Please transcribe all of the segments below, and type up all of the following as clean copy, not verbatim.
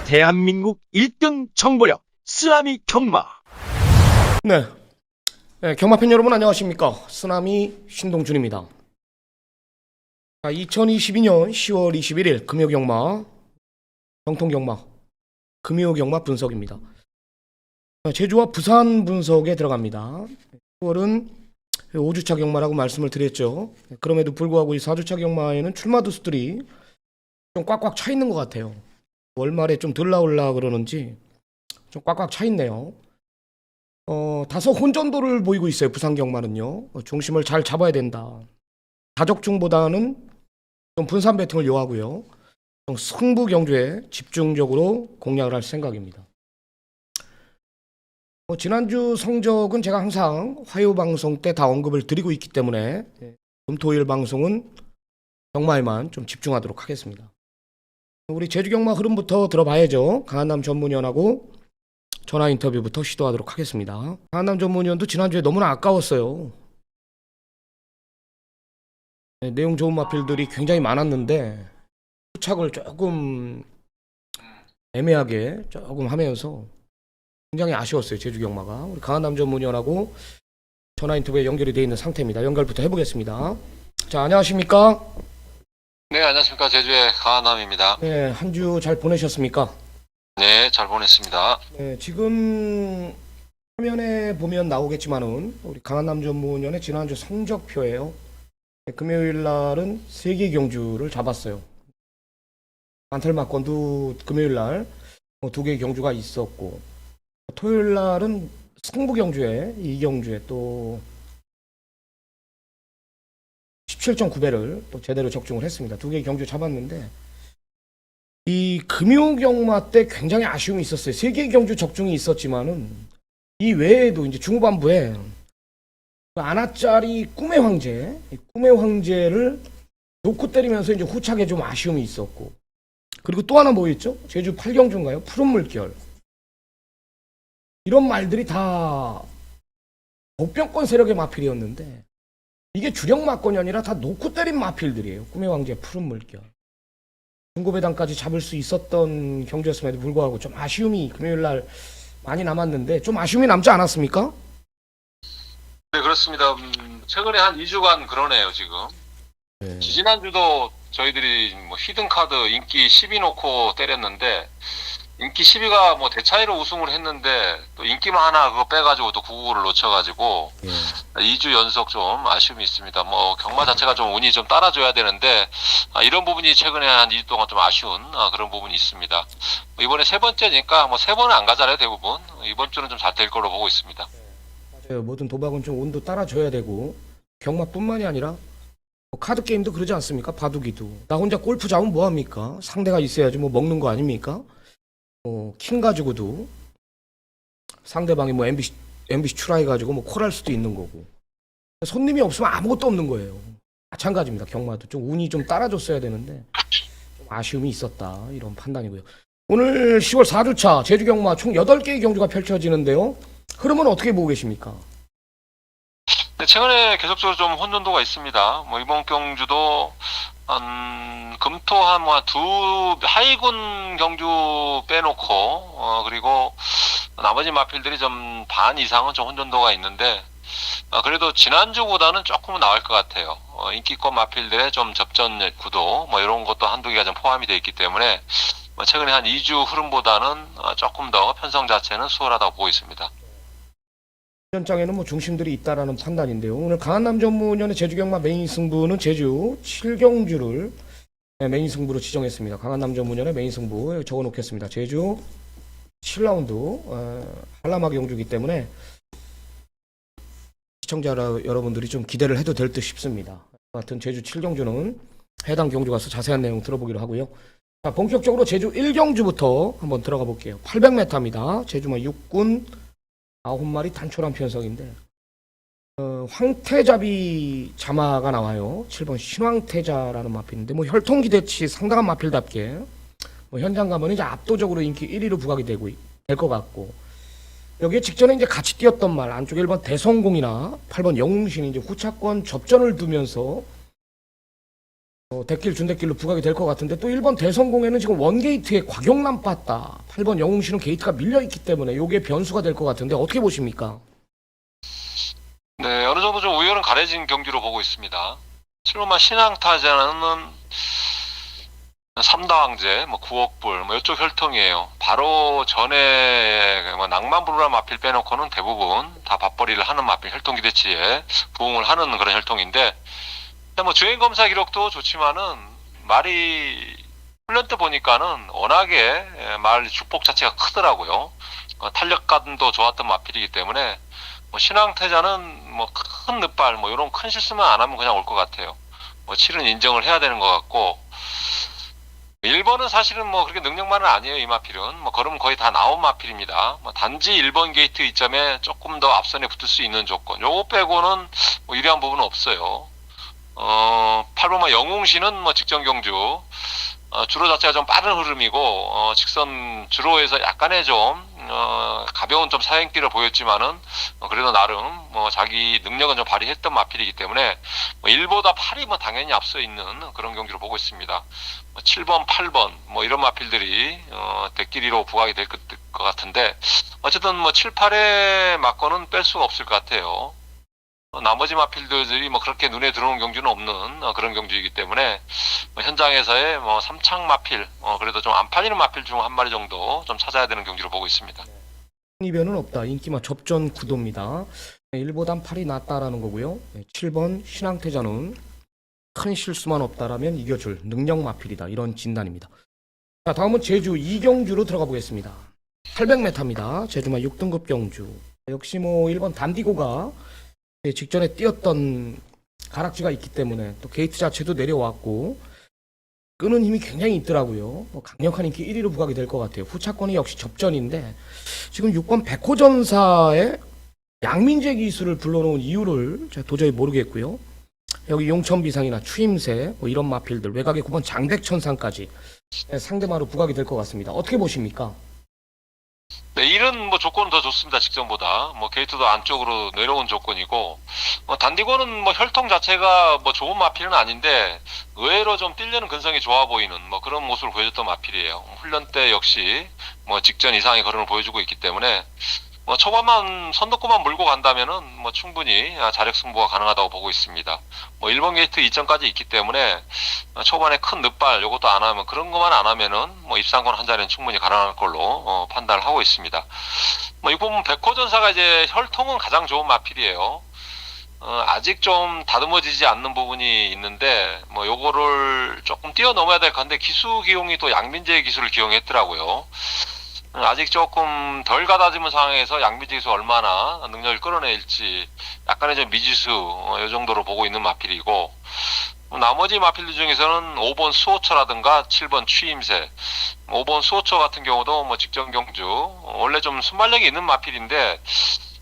대한민국 1등 정보력 쓰나미 경마. 네. 경마팬 여러분 안녕하십니까. 쓰나미 신동준입니다. 2022년 10월 21일 금요경마, 정통경마, 금요경마 분석입니다. 제주와 부산 분석에 들어갑니다. 10월은 5주차 경마라고 말씀을 드렸죠. 그럼에도 불구하고 이 4주차 경마에는 출마 두수들이 좀 꽉꽉 차 있는 것 같아요. 월말에 좀 덜 나올라 그러는지 좀 꽉꽉 차 있네요. 다소 혼전도를 보이고 있어요. 부산 경마는요. 중심을 잘 잡아야 된다. 다적중보다는 좀 분산 배팅을 요하고요. 좀 승부 경주에 집중적으로 공략을 할 생각입니다. 지난주 성적은 제가 항상 화요 방송 때 다 언급을 드리고 있기 때문에 금토일 방송은 경마에만 좀 집중하도록 하겠습니다. 우리 제주 경마 흐름부터 들어봐야죠. 강한남 전문위원하고 전화 인터뷰부터 시도하도록 하겠습니다. 강한남 전문위원도 지난주에 너무나 아까웠어요. 내용 좋은 마필들이 굉장히 많았는데 후착을 조금 애매하게 조금 하면서 굉장히 아쉬웠어요. 제주 경마가. 우리 강한남 전문위원하고 전화 인터뷰에 연결이 되어 있는 상태입니다. 연결부터 해보겠습니다. 자, 안녕하십니까? 네, 안녕하십니까. 제주의 강한남입니다. 네, 한 주 잘 보내셨습니까? 네, 잘 보냈습니다. 네, 지금 화면에 보면 나오겠지만은 우리 강한남 전문위원의 지난주 성적표예요. 네, 금요일 날은 3개 경주를 잡았어요. 안틀마건도 금요일 날 2개 경주가 있었고, 토요일 날은 승부 경주에 2경주에 또 17.9배를 또 제대로 적중을 했습니다. 2개 경주 잡았는데 이 금요 경마 때 굉장히 아쉬움이 있었어요. 3개 경주 적중이 있었지만은 이 외에도 이제 중후반부에 아나짜리 꿈의 황제, 꿈의 황제를 놓고 때리면서 이제 후착에 좀 아쉬움이 있었고, 그리고 또 하나 뭐였죠? 제주 8경주인가요? 푸른 물결. 이런 말들이 다 보병권 세력의 마필이었는데 이게 주력 마건이 아니라 다 놓고 때린 마필들이에요. 꿈의 황제, 푸른 물결. 중고배당까지 잡을 수 있었던 경주였음에도 불구하고 좀 아쉬움이 금요일날 많이 남았는데 좀 아쉬움이 남지 않았습니까? 네, 그렇습니다. 최근에 한 2주간 그러네요, 지금. 네. 지난주도 저희들이 히든카드 인기 10위 놓고 때렸는데, 인기 10위가 대차이로 우승을 했는데, 또 인기만 하나 그거 빼가지고 또 999를 놓쳐가지고, 2주 연속 좀 아쉬움이 있습니다. 경마 자체가 좀 운이 좀 따라줘야 되는데, 이런 부분이 최근에 한 2주 동안 좀 아쉬운 그런 부분이 있습니다. 이번에 세 번째니까 3번은 안 가잖아요, 대부분. 이번 주는 좀 잘 될 걸로 보고 있습니다. 맞아요. 모든 도박은 좀 운도 따라줘야 되고, 경마뿐만이 아니라 카드 게임도 그러지 않습니까? 바둑이도. 나 혼자 골프 잡으면 뭐합니까? 상대가 있어야지 먹는 거 아닙니까? 킹 가지고도 상대방이 MBC 출하해가지고 콜할 수도 있는 거고, 손님이 없으면 아무것도 없는 거예요. 마찬가지입니다. 경마도 좀 운이 좀 따라줬어야 되는데 좀 아쉬움이 있었다, 이런 판단이고요. 오늘 10월 4주차 제주 경마 총 8개의 경주가 펼쳐지는데요. 흐름은 어떻게 보고 계십니까? 네, 최근에 계속적으로 좀 혼돈도가 있습니다. 이번 경주도 금토 두 하위군 경주 빼놓고 그리고 나머지 마필들이 좀 반 이상은 좀 혼돈도가 있는데, 그래도 지난주보다는 조금은 나을 것 같아요. 인기권 마필들의 좀 접전 구도 이런 것도 한두 개가 좀 포함이 되어 있기 때문에 최근에 한 2주 흐름보다는 조금 더 편성 자체는 수월하다고 보고 있습니다. 현장에는 중심들이 있다라는 판단인데요. 오늘 강한남 전문위원의 제주 경마 메인 승부는 제주 7경주를 메인 승부로 지정했습니다. 강한남 전문위원의 메인 승부 적어놓겠습니다. 제주 7라운드 한라마 경주이기 때문에 시청자 여러분들이 좀 기대를 해도 될 듯 싶습니다. 같은 제주 7경주는 해당 경주 가서 자세한 내용 들어보기로 하고요. 자, 본격적으로 제주 1경주부터 한번 들어가 볼게요. 800m입니다. 제주마 6군 9마리 단촐한 편성인데 황태잡이 자마가 나와요. 7번 신황태자라는 마필인데 혈통기대치 상당한 마필답게 현장 가면 이제 압도적으로 인기 1위로 부각이 될 것 같고, 여기에 직전에 이제 같이 뛰었던 말 안쪽에 1번 대성공이나 8번 영웅신이 이제 후차권 접전을 두면서 대길 준대길로 부각이 될 것 같은데 또 1번 대성공에는 지금 원게이트에 곽용남 빠따 8번 영웅씨는 게이트가 밀려있기 때문에 요게 변수가 될 것 같은데 어떻게 보십니까? 네, 어느 정도 좀 우열은 가려진 경기로 보고 있습니다. 7번만 신앙타자는 3다왕제, 뭐 9억불, 뭐 이쪽 혈통이에요. 바로 전에 뭐 낭만부르라 마필 빼놓고는 대부분 다 밥벌이를 하는 마필 혈통 기대치에 부응을 하는 그런 혈통인데, 뭐 주행 검사 기록도 좋지만은 말이 훈련 때 보니까는 워낙에 말 주폭 자체가 크더라고요. 탄력감도 좋았던 마필이기 때문에 뭐 신앙태자는 뭐 큰 늑발 뭐 이런 큰 실수만 안 하면 그냥 올 것 같아요. 뭐 7은 인정을 해야 되는 것 같고, 1번은 사실은 뭐 그렇게 능력만은 아니에요. 이 마필은 뭐 걸으면 거의 다 나온 마필입니다. 뭐 단지 1번 게이트 이점에 조금 더 앞선에 붙을 수 있는 조건, 요거 빼고는 뭐 유리한 부분은 없어요. 8번만 영웅시는 뭐 직전 경주, 주로 자체가 좀 빠른 흐름이고, 직선 주로에서 약간의 좀 가벼운 좀 사행길을 보였지만은 그래도 나름 뭐 자기 능력은 좀 발휘했던 마필이기 때문에 뭐 1보다 8이 뭐 당연히 앞서 있는 그런 경기로 보고 있습니다. 7번, 8번 뭐 이런 마필들이 대끼리로 부각이 될 것 같은데, 어쨌든 뭐 7, 8의 막건은 뺄 수가 없을 것 같아요. 나머지 마필들이 뭐 그렇게 눈에 들어오는 경주는 없는 그런 경주이기 때문에 현장에서의 뭐 삼창 마필, 그래도 좀 안 팔리는 마필 중 한 마리 정도 좀 찾아야 되는 경주로 보고 있습니다. 이변은 없다. 인기마 접전 구도입니다. 1보단 8이 낫다라는 거고요. 7번 신앙태자는 큰 실수만 없다라면 이겨줄 능력 마필이다. 이런 진단입니다. 자, 다음은 제주 2경주로 들어가 보겠습니다. 800m입니다. 제주마 6등급 경주. 역시 뭐 1번 단디고가 직전에 뛰었던 가락지가 있기 때문에 또 게이트 자체도 내려왔고 끄는 힘이 굉장히 있더라고요. 강력한 인기 1위로 부각이 될 것 같아요. 후차권이 역시 접전인데 지금 6번 백호전사의 양민재 기수를 불러놓은 이유를 제가 도저히 모르겠고요. 여기 용천비상이나 추임새 뭐 이런 마필들, 외곽의 9번 장백천상까지 상대마로 부각이 될 것 같습니다. 어떻게 보십니까? 네, 이런 뭐 조건은 더 좋습니다. 직전보다 뭐 게이트도 안쪽으로 내려온 조건이고, 단디고는 뭐 혈통 자체가 뭐 좋은 마필은 아닌데 의외로 좀 뛰려는 근성이 좋아 보이는 뭐 그런 모습을 보여줬던 마필이에요. 훈련 때 역시 뭐 직전 이상의 걸음을 보여주고 있기 때문에 뭐 초반만 선두권만 물고 간다면은 뭐 충분히 자력 승부가 가능하다고 보고 있습니다. 뭐 1번 게이트 이점까지 있기 때문에 초반에 큰 늑발 요것도 안 하면, 그런 것만 안 하면은 뭐 입상권 한 자리는 충분히 가능할 걸로 판단을 하고 있습니다. 뭐 이 부분 백호전사가 이제 혈통은 가장 좋은 마필이에요. 아직 좀 다듬어지지 않는 부분이 있는데 뭐 요거를 조금 뛰어넘어야 될 건데, 기수 기용이 또 양민재의 기수를 기용했더라고요. 아직 조금 덜 가다듬은 상황에서 양민재 기수 얼마나 능력을 끌어낼지 약간의 좀 미지수 이 정도로 보고 있는 마필이고, 나머지 마필들 중에서는 5번 수호처라든가 7번 취임새, 5번 수호처 같은 경우도 뭐 직전 경주 원래 좀 순발력이 있는 마필인데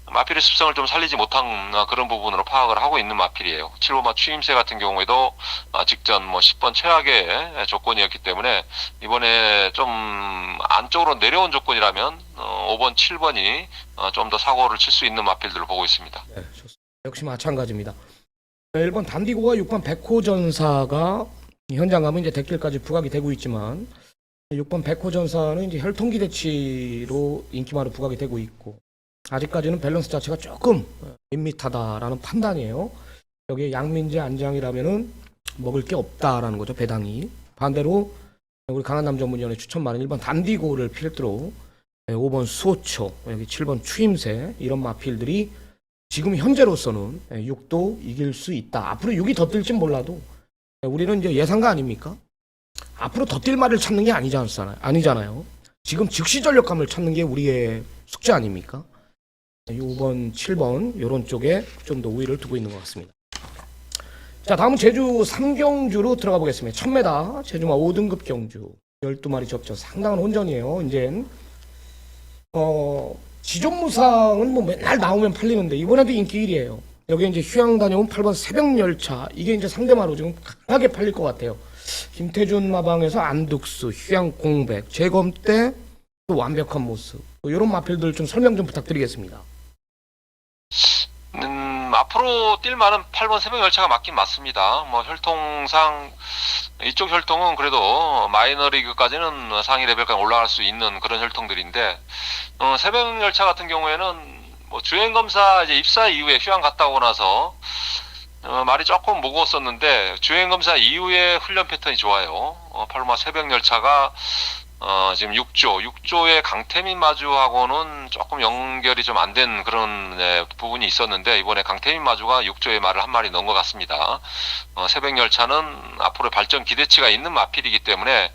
마필의 습성을 좀 살리지 못한 그런 부분으로 파악을 하고 있는 마필이에요. 7번 추임새 같은 경우에도 직전 뭐 10번 최악의 조건이었기 때문에 이번에 좀 안쪽으로 내려온 조건이라면 5번, 7번이 좀 더 사고를 칠 수 있는 마필들을 보고 있습니다. 네, 좋습니다. 역시 마찬가지입니다. 1번 단디고와 6번 백호전사가 현장 가면 이제 대길까지 부각이 되고 있지만 6번 백호전사는 이제 혈통기대치로 인기마로 부각이 되고 있고 아직까지는 밸런스 자체가 조금 밋밋하다라는 판단이에요. 여기에 양민재 안장이라면은 먹을 게 없다라는 거죠, 배당이. 반대로 우리 강한남 전문위원회 추천받은 1번 단디고를 필두로 5번 수호초, 여기 7번 추임새 이런 마필들이 지금 현재로서는 6도 이길 수 있다. 앞으로 6이 더 뛸진 몰라도 우리는 이제 예상가 아닙니까? 앞으로 더 뛸 말을 찾는 게 아니잖아요. 지금 즉시 전력감을 찾는 게 우리의 숙제 아닙니까? 6번, 7번 이런 쪽에 좀 더 우위를 두고 있는 것 같습니다. 자, 다음은 제주 3경주로 들어가 보겠습니다. 1000m 제주마 5등급 경주 12마리 접전, 상당한 혼전이에요. 이젠 지존무상은 뭐 맨날 나오면 팔리는데 이번에도 인기 1위에요. 여기 이제 휴양 다녀온 8번 새벽열차, 이게 이제 상대마로 지금 강하게 팔릴 것 같아요. 김태준 마방에서 안득수, 휴양 공백, 재검 때 또 완벽한 모습, 이런 마필들 좀 설명 좀 부탁드리겠습니다. 앞으로 뛸 만한 8번 새벽 열차가 맞긴 맞습니다. 뭐 혈통상 이쪽 혈통은 그래도 마이너리그까지는 상위 레벨까지 올라갈 수 있는 그런 혈통들인데, 새벽 열차 같은 경우에는 뭐 주행 검사 이제 입사 이후에 휴양 갔다 오고 나서 말이 조금 무거웠었는데 주행 검사 이후에 훈련 패턴이 좋아요. 팔로마 새벽 열차가 지금 6조의 강태민 마주하고는 조금 연결이 좀 안 된 그런 부분이 있었는데, 이번에 강태민 마주가 6조의 말을 한 마리 넣은 것 같습니다. 새벽 열차는 앞으로 발전 기대치가 있는 마필이기 때문에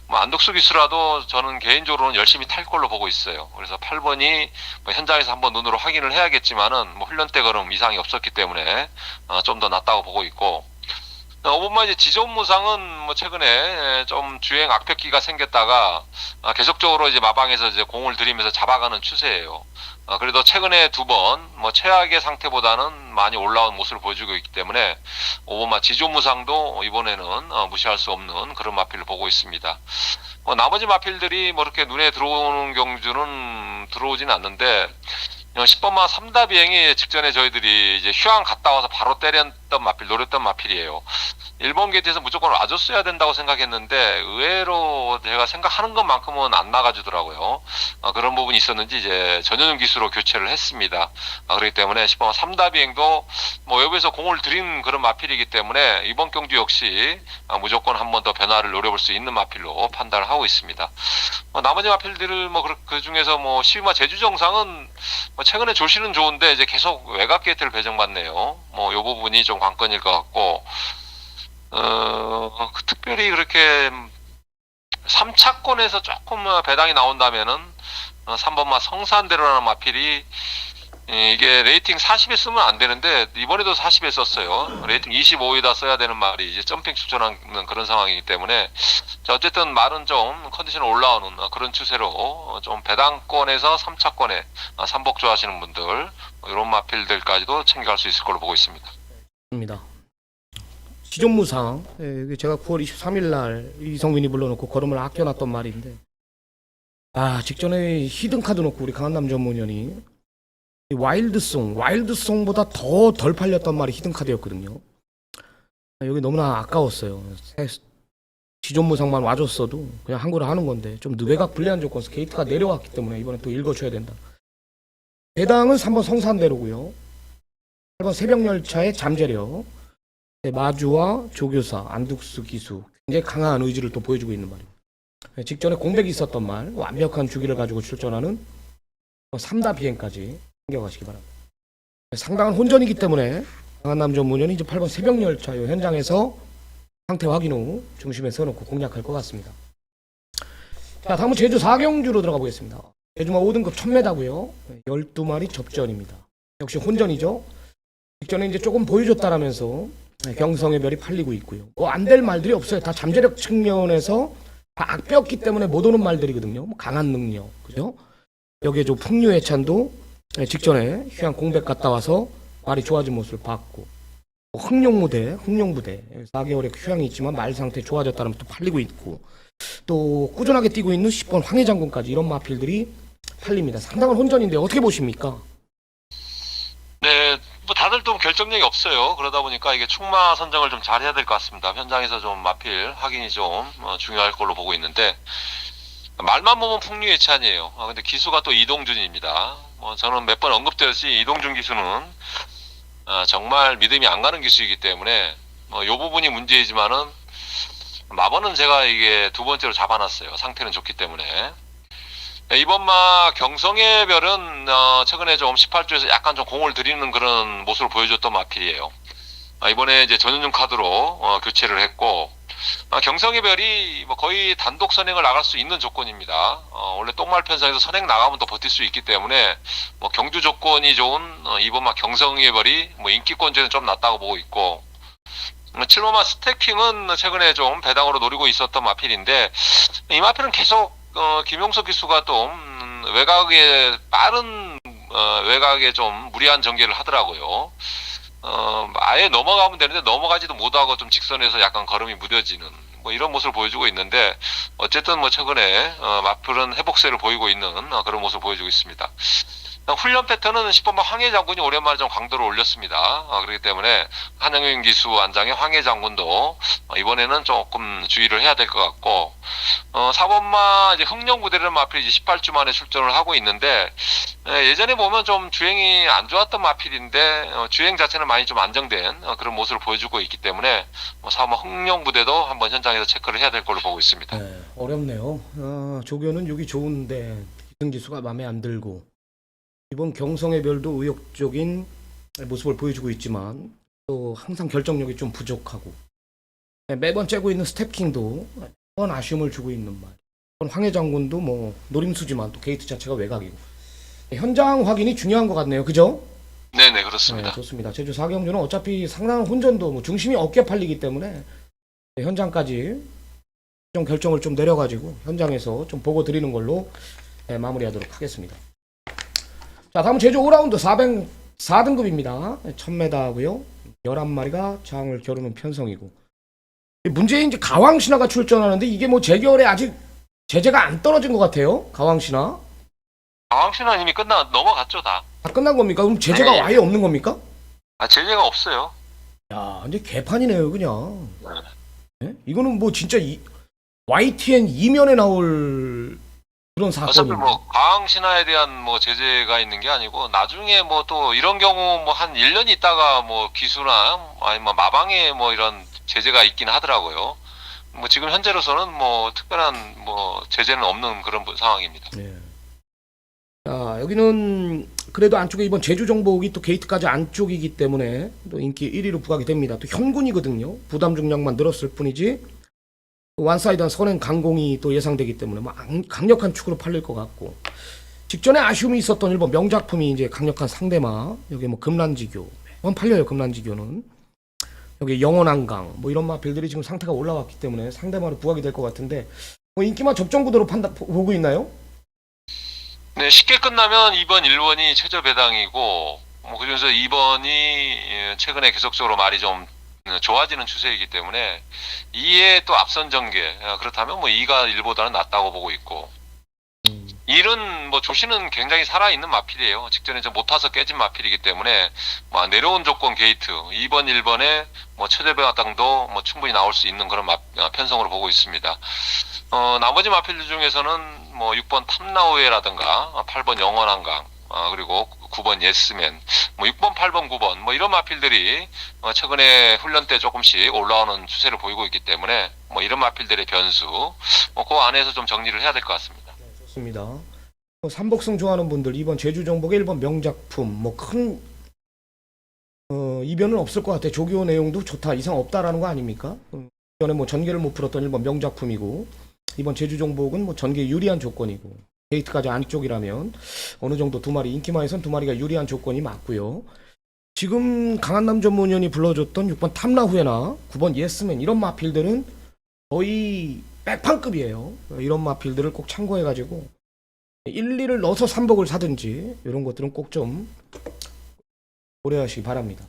뭐 안덕수 기수라도 저는 개인적으로는 열심히 탈 걸로 보고 있어요. 그래서 8번이 뭐 현장에서 한번 눈으로 확인을 해야겠지만은 뭐 훈련 때 걸음 이상이 없었기 때문에 좀 더 낫다고 보고 있고, 5번만 이제 지존무상은 뭐 최근에 좀 주행 악벽기가 생겼다가 계속적으로 이제 마방에서 이제 공을 들이면서 잡아가는 추세예요. 그래도 최근에 2번 뭐 최악의 상태보다는 많이 올라온 모습을 보여주고 있기 때문에 5번만 지존무상도 이번에는 무시할 수 없는 그런 마필을 보고 있습니다. 나머지 마필들이 뭐 이렇게 눈에 들어오는 경주는 들어오진 않는데, 10번마 3다 비행이 직전에 저희들이 이제 휴양 갔다 와서 바로 때렸던 마필, 노렸던 마필이에요. 1번 게이트에서 무조건 와줬어야 된다고 생각했는데 의외로 제가 생각하는 것만큼은 안 나가주더라고요. 그런 부분이 있었는지 이제 전현웅 기수로 교체를 했습니다. 그렇기 때문에 10번 3다 비행도 뭐 외부에서 공을 들인 그런 마필이기 때문에 이번 경주 역시 무조건 한 번 더 변화를 노려볼 수 있는 마필로 판단을 하고 있습니다. 나머지 마필들을 뭐 그 중에서 뭐 12마 제주정상은 뭐 최근에 조시는 좋은데 이제 계속 외곽 게이트를 배정받네요. 뭐 요 부분이 좀 관건일 것 같고, 특별히 그렇게 3차권에서 조금 배당이 나온다면은 3번마 성산대로라는 마필이 이게 레이팅 40에 쓰면 안 되는데 이번에도 40에 썼어요. 레이팅 25에다 써야 되는 말이 이제 점핑 추천하는 그런 상황이기 때문에, 자 어쨌든 말은 좀 컨디션 올라오는 그런 추세로 좀 배당권에서 3차권에 삼복 좋아하시는 분들 이런 마필들까지도 챙겨갈 수 있을 걸로 보고 있습니다. 입니다. 지존무상, 이게 제가 9월 23일 날 이성민이 불러놓고 걸음을 아껴놨던 말인데, 직전에 히든카드 놓고 우리 강한남 전문위원이 와일드송보다 더 덜 팔렸던 말이 히든카드였거든요. 여기 너무나 아까웠어요. 지존무상만 와줬어도 그냥 한국을 하는 건데 좀 외곽 불리한 조건에서 게이트가 내려왔기 때문에 이번에 또 읽어줘야 된다. 배당은 3번 성산대로고요. 8번 새벽열차의 잠재력, 마주와 조교사, 안둑수 기수, 굉장히 강한 의지를 또 보여주고 있는 말입니다. 직전에 공백이 있었던 말, 완벽한 주기를 가지고 출전하는 3다 비행까지 챙겨가시기 바랍니다. 상당한 혼전이기 때문에 강한남 전문위원이 이제 8번 새벽열차 현장에서 상태 확인 후 중심에 세워놓고 공략할 것 같습니다. 자, 다음은 제주 4경주로 들어가 보겠습니다. 제주마 5등급 1000m고요. 12마리 접전입니다. 역시 혼전이죠. 직전에 이제 조금 보여줬다라면서 경성의 별이 팔리고 있고요. 안 될 말들이 없어요. 다 잠재력 측면에서 다 악배였기 때문에 못 오는 말들이거든요. 강한 능력, 그죠? 여기에 좀 풍류해찬도 직전에 휴양 공백 갔다 와서 말이 좋아진 모습을 봤고, 흥룡부대 4개월의 휴양이 있지만 말 상태 좋아졌다면 또 팔리고 있고, 또 꾸준하게 뛰고 있는 10번 황해장군까지 이런 마필들이 팔립니다. 상당한 혼전인데 어떻게 보십니까? 네, 뭐 다들 좀 결정력이 없어요. 그러다 보니까 이게 충마 선정을 좀 잘 해야 될 것 같습니다. 현장에서 좀 마필 확인이 좀 중요할 걸로 보고 있는데, 말만 보면 풍류예찬이에요. 근데 기수가 또 이동준입니다. 저는 몇 번 언급되었듯이 이동준 기수는 정말 믿음이 안 가는 기수이기 때문에 요 부분이 문제이지만은 마번은 제가 이게 두 번째로 잡아놨어요. 상태는 좋기 때문에. 이번마 경성의 별은 최근에 좀 18조에서 약간 좀 공을 들이는 그런 모습을 보여줬던 마필이에요. 이번에 이제 전현중 카드로 교체를 했고, 경성의 별이 뭐 거의 단독 선행을 나갈 수 있는 조건입니다. 원래 똥말 편성에서 선행 나가면 더 버틸 수 있기 때문에 뭐 경주 조건이 좋은 이번마 경성의 별이 뭐 인기권제는 좀 낮다고 보고 있고, 7번마 스태킹은 최근에 좀 배당으로 노리고 있었던 마필인데, 이 마필은 계속 김용석 기수가 또 외곽에 빠른 외곽에 좀 무리한 전개를 하더라고요. 아예 넘어가면 되는데 넘어가지도 못하고 좀 직선에서 약간 걸음이 무뎌지는 뭐 이런 모습을 보여주고 있는데, 어쨌든 뭐 최근에 마필은 회복세를 보이고 있는 그런 모습을 보여주고 있습니다. 훈련 패턴은 10번마 황해 장군이 오랜만에 좀 강도를 올렸습니다. 그렇기 때문에 한영민 기수 안장의 황해 장군도 이번에는 조금 주의를 해야 될 것 같고, 4번마 이제 흥령부대를 마필이 이제 18주 만에 출전을 하고 있는데, 예전에 보면 좀 주행이 안 좋았던 마필인데, 주행 자체는 많이 좀 안정된 그런 모습을 보여주고 있기 때문에, 4번마 흥령부대도 한번 현장에서 체크를 해야 될 걸로 보고 있습니다. 네, 어렵네요. 조교는 여기 좋은데 기승지수가 마음에 안 들고 이번 경성의 별도 의욕적인 모습을 보여주고 있지만 또 항상 결정력이 좀 부족하고 매번 째고 있는 스텝킹도 매번 아쉬움을 주고 있는 말. 황해 장군도 뭐 노림수지만 또 게이트 자체가 외곽이고 현장 확인이 중요한 것 같네요. 그죠? 네네, 그렇습니다. 네, 좋습니다. 제주 4경주는 어차피 상당한 혼전도 뭐 중심이 어깨 팔리기 때문에 현장까지 좀 결정을 좀 내려가지고 현장에서 좀 보고 드리는 걸로 마무리하도록 하겠습니다. 자, 다음은 제주 5라운드 4등급입니다. 1000m 하고요. 11마리가 장을 겨루는 편성이고. 문제는 이제 가왕신화가 출전하는데 이게 뭐 재결에 아직 제재가 안 떨어진 것 같아요. 가왕신화. 가왕신화 이미 넘어갔죠, 다. 다 끝난 겁니까? 그럼 제재가 네. 아예 없는 겁니까? 제재가 없어요. 야, 이제 개판이네요, 그냥. 네. 네? 이거는 뭐 진짜 YTN 이면에 나올 그런 어차피 사건이에요. 뭐 가왕신화에 대한 뭐 제재가 있는 게 아니고 나중에 뭐 또 이런 경우 뭐 한 1년 있다가 뭐 기수나 아니면 마방에 뭐 이런 제재가 있긴 하더라고요. 뭐 지금 현재로서는 뭐 특별한 뭐 제재는 없는 그런 상황입니다. 네. 자, 여기는 그래도 안쪽에 이번 제주 정복이 또 게이트까지 안쪽이기 때문에 또 인기 1위로 부각이 됩니다. 또 현군이거든요. 부담 중량만 늘었을 뿐이지 완사이드한 선행 강공이 또 예상되기 때문에 뭐 강력한 축으로 팔릴 것 같고 직전에 아쉬움이 있었던 일본 명작품이 이제 강력한 상대마 여기 뭐 금란지교 한번 팔려요. 금란지교는 여기 영원한강 뭐 이런 마필들이 지금 상태가 올라왔기 때문에 상대마로 부각이 될 것 같은데 뭐 인기마 접전 구도로 보고 있나요? 네, 쉽게 끝나면 2번, 1번이 최저 배당이고 뭐 그중에서 2번이 최근에 계속적으로 말이 좀 좋아지는 추세이기 때문에 2에 또 앞선 전개 그렇다면 뭐 2가 1보다는 낫다고 보고 있고 1은 뭐 조시는 굉장히 살아있는 마필이에요. 직전에 좀 못 타서 깨진 마필이기 때문에 뭐 내려온 조건 게이트 2번, 1번에 뭐 최저 배당도 뭐 충분히 나올 수 있는 그런 편성으로 보고 있습니다. 나머지 마필들 중에서는 뭐 6번 탐나우에라든가 8번 영원한강 그리고 9번 예스맨, 뭐 6번, 8번, 9번, 뭐 이런 마필들이 최근에 훈련 때 조금씩 올라오는 추세를 보이고 있기 때문에 뭐 이런 마필들의 변수, 뭐 그 안에서 좀 정리를 해야 될 것 같습니다. 네, 좋습니다. 삼복승 좋아하는 분들 이번 제주 정복의 1번 명작품 뭐 큰 이변은 없을 것 같아. 조교 내용도 좋다 이상 없다라는 거 아닙니까? 전에 뭐 전개를 못 풀었던 1번 명작품이고 이번 제주 정복은 뭐 전개 유리한 조건이고 게이트까지 안쪽이라면 어느 정도 두 마리 인기마에선 두 마리가 유리한 조건이 맞고요. 지금 강한남 전문위원이 불러줬던 6번 탐라후에나 9번 예스맨 이런 마필들은 거의 백판급이에요. 이런 마필들을 꼭 참고해가지고 1, 2를 넣어서 3복을 사든지 이런 것들은 꼭 좀 고려하시기 바랍니다.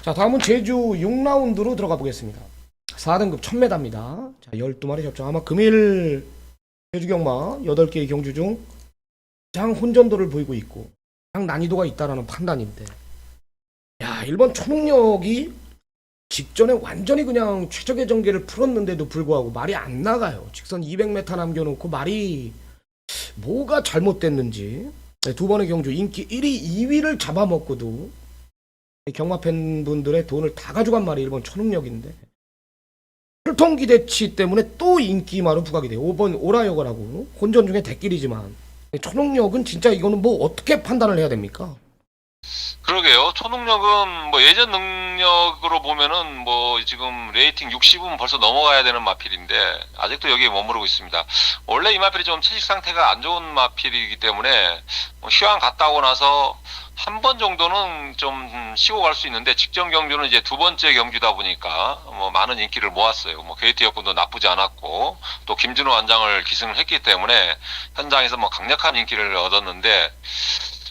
자, 다음은 제주 6라운드로 들어가 보겠습니다. 4등급 1000m입니다. 자, 12마리 접종. 아마 금일 제주 경마 8개의 경주 중 가장 혼전도를 보이고 있고 가장 난이도가 있다라는 판단인데 야, 1번 초능력이 직전에 완전히 그냥 최적의 전개를 풀었는데도 불구하고 말이 안 나가요. 직선 200m 남겨놓고 말이 뭐가 잘못됐는지 두 번의 경주 인기 1위, 2위를 잡아먹고도 경마 팬분들의 돈을 다 가져간 말이 1번 초능력인데 혈통기대치 때문에 또 인기마로 부각이 돼요. 5번 오라요거라고 혼전 중에 대길이지만 초능력은 진짜 이거는 뭐 어떻게 판단을 해야 됩니까? 그러게요. 초능력은 뭐 예전 능력으로 보면은 뭐 지금 레이팅 60은 벌써 넘어가야 되는 마필인데 아직도 여기에 머무르고 있습니다. 원래 이 마필이 좀 체식 상태가 안 좋은 마필이기 때문에 뭐 휴양 갔다 오고 나서 한 번 정도는 좀 쉬고 갈 수 있는데 직전 경주는 이제 두 번째 경주다 보니까 뭐 많은 인기를 모았어요. 뭐 게이트 여건도 나쁘지 않았고 또 김준호 완장을 기승을 했기 때문에 현장에서 뭐 강력한 인기를 얻었는데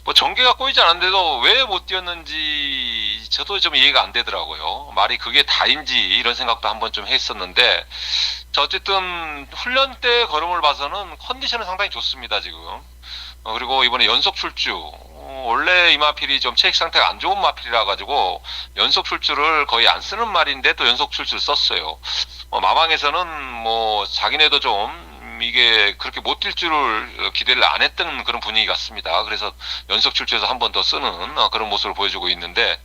뭐 전개가 꼬이지 않았는데도 왜 못 뛰었는지 저도 좀 이해가 안 되더라고요. 말이 그게 다인지 이런 생각도 한번 좀 했었는데, 자, 어쨌든 훈련 때 걸음을 봐서는 컨디션은 상당히 좋습니다, 지금. 그리고 이번에 연속 출주. 원래 이 마필이 좀 체육 상태가 안 좋은 마필이라 가지고 연속 출주를 거의 안 쓰는 말인데 또 연속 출주를 썼어요. 마방에서는 뭐 자기네도 좀 이게 그렇게 못 뛸 줄을 기대를 안 했던 그런 분위기 같습니다. 그래서 연속 출주해서 한 번 더 쓰는 그런 모습을 보여주고 있는데,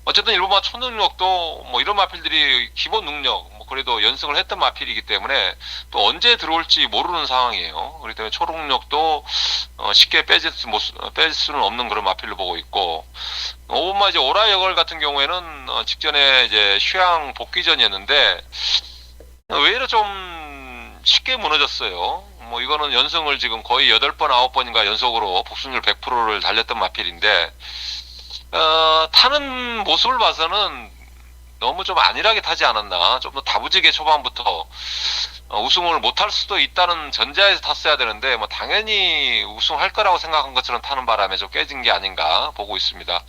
어쨌든 일본마 초능력도 뭐 이런 마필들이 기본 능력 뭐 그래도 연승을 했던 마필이기 때문에 또 언제 들어올지 모르는 상황이에요. 그렇기 때문에 초능력도 쉽게 뺄 수는 없는 그런 마필로 보고 있고, 오번마 이제 오라 여걸 같은 경우에는 직전에 이제 휴양 복귀전이었는데 의외로 좀 쉽게 무너졌어요. 뭐 이거는 연승을 지금 거의 8번, 9번인가 연속으로 복승률 100%를 달렸던 마필인데, 타는 모습을 봐서는 너무 좀 안일하게 타지 않았나. 좀 더 다부지게 초반부터 우승을 못할 수도 있다는 전제하에서 탔어야 되는데, 뭐 당연히 우승할 거라고 생각한 것처럼 타는 바람에 좀 깨진 게 아닌가 보고 있습니다.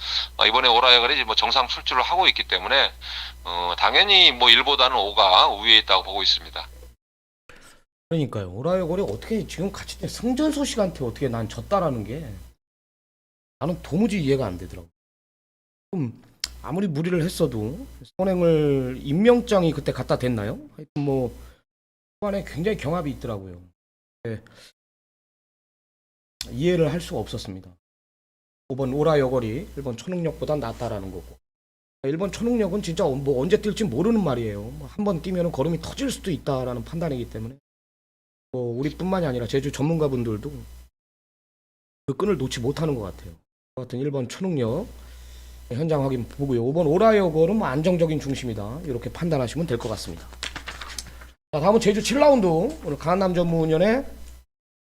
이번에 오라이걸이 뭐 정상 출주를 하고 있기 때문에 당연히 뭐 1보다는 5가 우위에 있다고 보고 있습니다. 그러니까요. 오라이걸이 어떻게 지금 같이 승전소 씨한테 어떻게 난 졌다라는 게 나는 도무지 이해가 안 되더라고. 좀 아무리 무리를 했어도 선행을 임명장이 그때 갖다 댔나요? 하여튼 뭐 초반에 굉장히 경합이 있더라고요. 네. 이해를 할 수가 없었습니다. 5번 오라 여걸이 일본 초능력보다 낫다라는 거고, 일본 초능력은 진짜 뭐 언제 뛸지 모르는 말이에요. 뭐 한번 뛰면 걸음이 터질 수도 있다라는 판단이기 때문에 뭐 우리뿐만이 아니라 제주 전문가분들도 그 끈을 놓지 못하는 것 같아요. 같은 1번 초능력 현장 확인 보고요. 5번 오라 여걸은 뭐 안정적인 중심이다, 이렇게 판단하시면 될 것 같습니다. 자, 다음은 제주 7라운드. 오늘 강한남 전문연의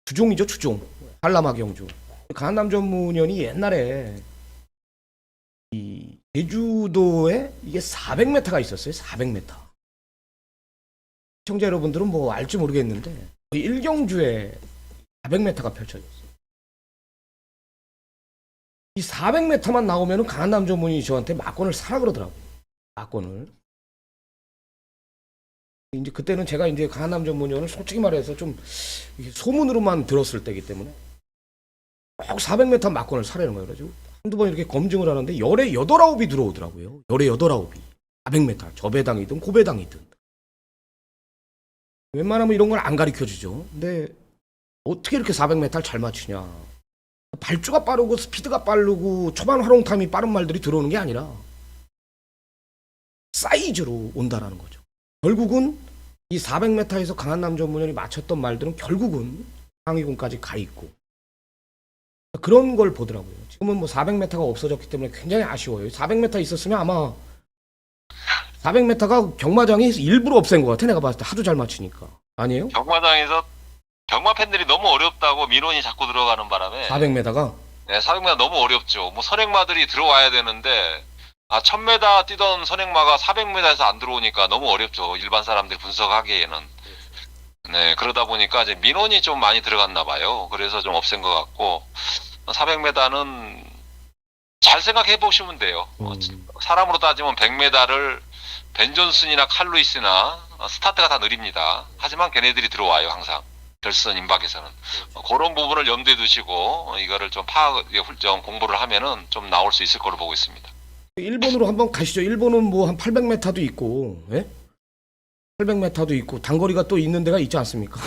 주종이죠, 주종. 한라마 경주. 강한남 전문연이 옛날에 이 제주도에 이게 400m가 있었어요. 400m. 시청자 여러분들은 뭐 알지 모르겠는데 1경주에 400m가 펼쳐졌어요. 이 400m만 나오면은 강한남 전문이 저한테 막권을 사라 그러더라고요. 막권을. 이제 그때는 제가 이제 강한남 전문위원을 솔직히 말해서 좀 소문으로만 들었을 때이기 때문에 꼭 400m 막권을 사려는 거예요. 그래가지고 한두 번 이렇게 검증을 하는데 열에 8, 9이 들어오더라고요. 열에 8, 9이. 400m. 저배당이든 고배당이든. 웬만하면 이런 걸 안 가르쳐 주죠. 근데 어떻게 이렇게 400m를 잘 맞추냐. 발주가 빠르고 스피드가 빠르고 초반 활용 타임이 빠른 말들이 들어오는 게 아니라 사이즈로 온다라는 거죠. 결국은 이 400m에서 강한남 전문연이 맞췄던 말들은 결국은 상위군까지 가 있고 그런 걸 보더라고요. 지금은 뭐 400m가 없어졌기 때문에 굉장히 아쉬워요. 400m 있었으면 아마 400m가 경마장이 일부러 없앤 것 같아. 내가 봤을 때 하도 잘 맞추니까. 아니에요? 경마장에서 경마 팬들이 너무 어렵다고 민원이 자꾸 들어가는 바람에 400m가? 네, 400m 너무 어렵죠. 뭐 선행마들이 들어와야 되는데 1000m 뛰던 선행마가 400m에서 안 들어오니까 너무 어렵죠. 일반 사람들이 분석하기에는. 네, 그러다 보니까 이제 민원이 좀 많이 들어갔나 봐요. 그래서 좀 없앤 것 같고 400m는 잘 생각해 보시면 돼요. 사람으로 따지면 100m를 벤 존슨이나 칼 루이스나 스타트가 다 느립니다. 하지만 걔네들이 들어와요, 항상. 결선 임박에서는. 그런 부분을 염두에 두시고 이거를 좀 좀 공부를 하면은 좀 나올 수 있을 거로 보고 있습니다. 일본으로 한번 가시죠. 일본은 뭐 한 800m도 있고, 예? 800m도 있고 단거리가 또 있는 데가 있지 않습니까?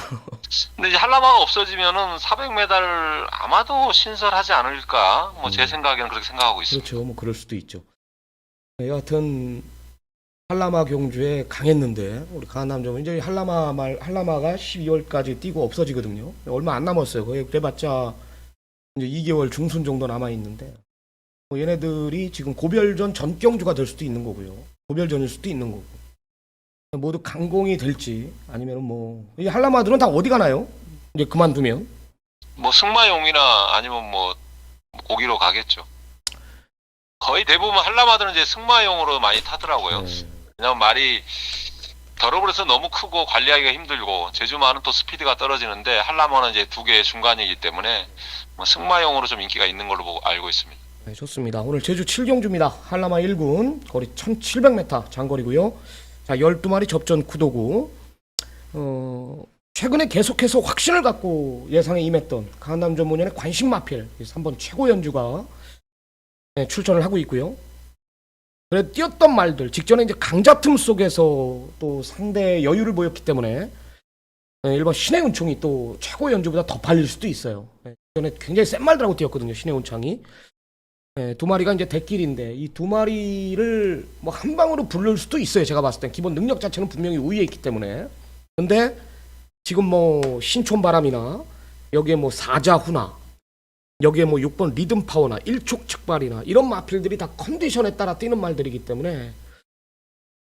근데 이제 한라마가 없어지면은 400m를 아마도 신설하지 않을까? 뭐 제 생각에는 그렇게 생각하고 있습니다. 그렇죠. 뭐 그럴 수도 있죠. 네, 여하튼 한라마 경주에 강했는데 우리 강한남 좀 이제 한라마가 12월까지 뛰고 없어지거든요. 얼마 안 남았어요. 거의 그래봤자 이제 2개월 중순 정도 남아 있는데 뭐 얘네들이 지금 고별전 전 경주가 될 수도 있는 거고요. 고별전일 수도 있는 거고. 모두 강공이 될지 아니면 뭐 이 한라마들은 다 어디 가나요? 이제 그만두면 뭐 승마용이나 아니면 뭐 고기로 가겠죠. 거의 대부분 한라마들은 이제 승마용으로 많이 타더라고요. 네. 왜냐면 말이 더러브레스 너무 크고 관리하기가 힘들고 제주마는 또 스피드가 떨어지는데 한라마는 이제 두 개의 중간이기 때문에 뭐 승마용으로 좀 인기가 있는 걸로 알고 있습니다. 네, 좋습니다. 오늘 제주 7경주입니다. 한라마 1군 거리 1700m 장거리고요. 자, 12마리 접전 구도구. 최근에 계속해서 확신을 갖고 예상에 임했던 강남 전문연의 관심 마필 3번 최고 연주가 네, 출전을 하고 있고요. 그래 뛰었던 말들 직전에 이제 강자 틈 속에서 또 상대 여유를 보였기 때문에 1번 신의 은총이 또 최고 연주보다 더 팔릴 수도 있어요. 전에 굉장히 센 말들하고 뛰었거든요. 신의 은총이. 두 마리가 이제 대길인데 이 두 마리를 뭐 한 방으로 부를 수도 있어요. 제가 봤을 땐 기본 능력 자체는 분명히 우위에 있기 때문에. 근데 지금 뭐 신촌바람이나 여기에 뭐 사자후나 여기에 뭐 6번 리듬파워나 일촉즉발이나 이런 마필들이 다 컨디션에 따라 뛰는 말들이기 때문에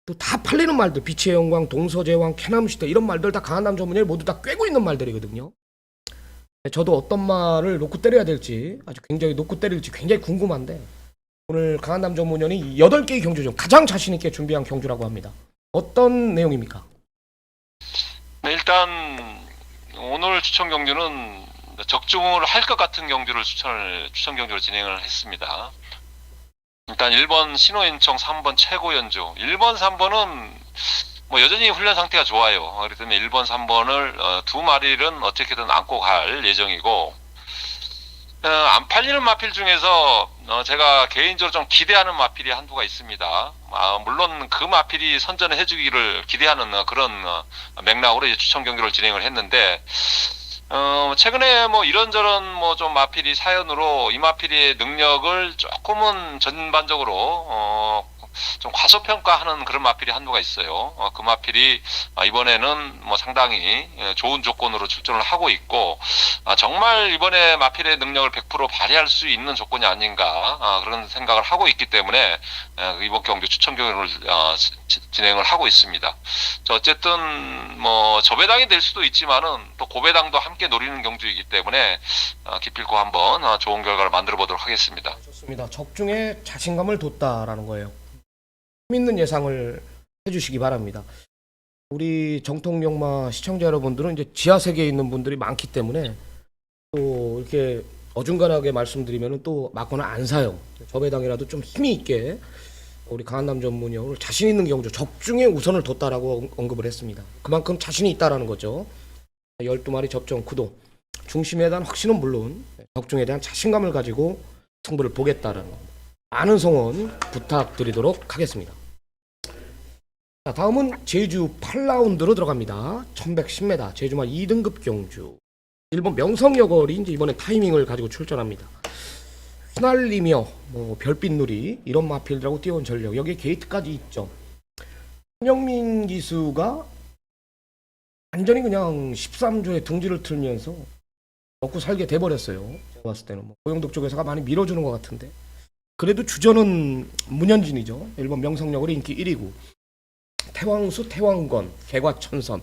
또 다 팔리는 말들 빛의 영광, 동서제왕, 캐나무시대 이런 말들 다 강한남 전문을 모두 다 꿰고 있는 말들이거든요. 저도 어떤 말을 놓고 때려야 될지 아주 굉장히 놓고 때릴지 굉장히 궁금한데 오늘 강한남 전문연이 8개의 경주 중 가장 자신있게 준비한 경주라고 합니다. 어떤 내용입니까? 네, 일단 오늘 추천 경주는 적중을 할 것 같은 경주를 추천 경주를 진행을 했습니다. 일단 1번 신호인청 3번 최고 연주 1번 3번은 뭐 여전히 훈련 상태가 좋아요. 그렇기 때문에 1번 3번을 두 마리는 어떻게든 안고 갈 예정이고 안 팔리는 마필 중에서 제가 개인적으로 좀 기대하는 마필이 한두가 있습니다. 물론 그 마필이 선전을 해주기를 기대하는 그런 맥락으로 이제 추천 경기를 진행을 했는데 최근에 뭐 이런저런 뭐 좀 마필이 사연으로 이 마필의 능력을 조금은 전반적으로 좀 과소평가하는 그런 마필이 한두가 있어요. 그 마필이 이번에는 뭐 상당히 좋은 조건으로 출전을 하고 있고 정말 이번에 마필의 능력을 100% 발휘할 수 있는 조건이 아닌가 그런 생각을 하고 있기 때문에 이번 경주 추천 경기를 진행을 하고 있습니다. 어쨌든 뭐 저배당이 될 수도 있지만은 또 고배당도 함께 노리는 경주이기 때문에 기필코 한번 좋은 결과를 만들어 보도록 하겠습니다. 좋습니다. 적중에 자신감을 뒀다라는 거예요. 힘있는 예상을 해주시기 바랍니다. 우리 정통영마 시청자 여러분들은 이제 지하 세계에 있는 분들이 많기 때문에 또 이렇게 어중간하게 말씀드리면은 또 맞거나 안 사요. 저배당이라도 좀 힘이 있게 우리 강한남 전문이 오늘 자신 있는 경주 적중에 우선을 뒀다라고 언급을 했습니다. 그만큼 자신이 있다라는 거죠. 12마리 접전 구도 중심에 대한 확신은 물론 적중에 대한 자신감을 가지고 승부를 보겠다라는 겁니다. 많은 성원 부탁드리도록 하겠습니다. 자, 다음은 제주 8라운드로 들어갑니다. 1110m 제주마 2등급 경주. 일본 명성여걸이 이제 이번에 타이밍을 가지고 출전합니다. 휘날리며 뭐 별빛누리 이런 마필들하고 뛰어온 전력 여기에 게이트까지 있죠. 한영민 기수가 완전히 그냥 13조에 둥지를 틀면서 먹고 살게 돼버렸어요. 제가 봤을 때는 뭐 고영독 쪽에서가 많이 밀어주는 것 같은데 그래도 주전은 문현진이죠. 일본 명성여걸이 인기 1위고 태왕수, 태왕건, 개과천선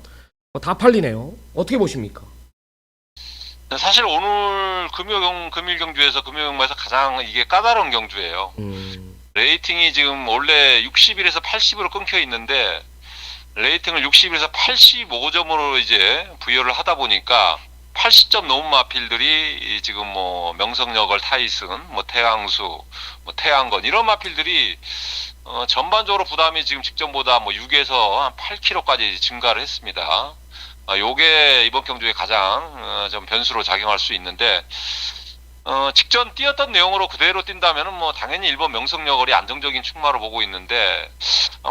다 팔리네요. 어떻게 보십니까? 사실 오늘 금일 경주에서 금요경마에서 가장 이게 까다로운 경주예요. 레이팅이 지금 원래 60일에서 80으로 끊겨 있는데 레이팅을 60에서 85점으로 이제 부여를 하다 보니까 80점 넘은 마필들이 지금 뭐 명성여걸, 타이슨, 뭐 태양수, 뭐 태양건 이런 마필들이 전반적으로 부담이 지금 직전보다 뭐 6에서 한 8kg까지 증가를 했습니다. 요게 이번 경주에 가장 좀 변수로 작용할 수 있는데 직전 뛰었던 내용으로 그대로 뛴다면은 뭐 당연히 일본 명성여걸이 안정적인 충마로 보고 있는데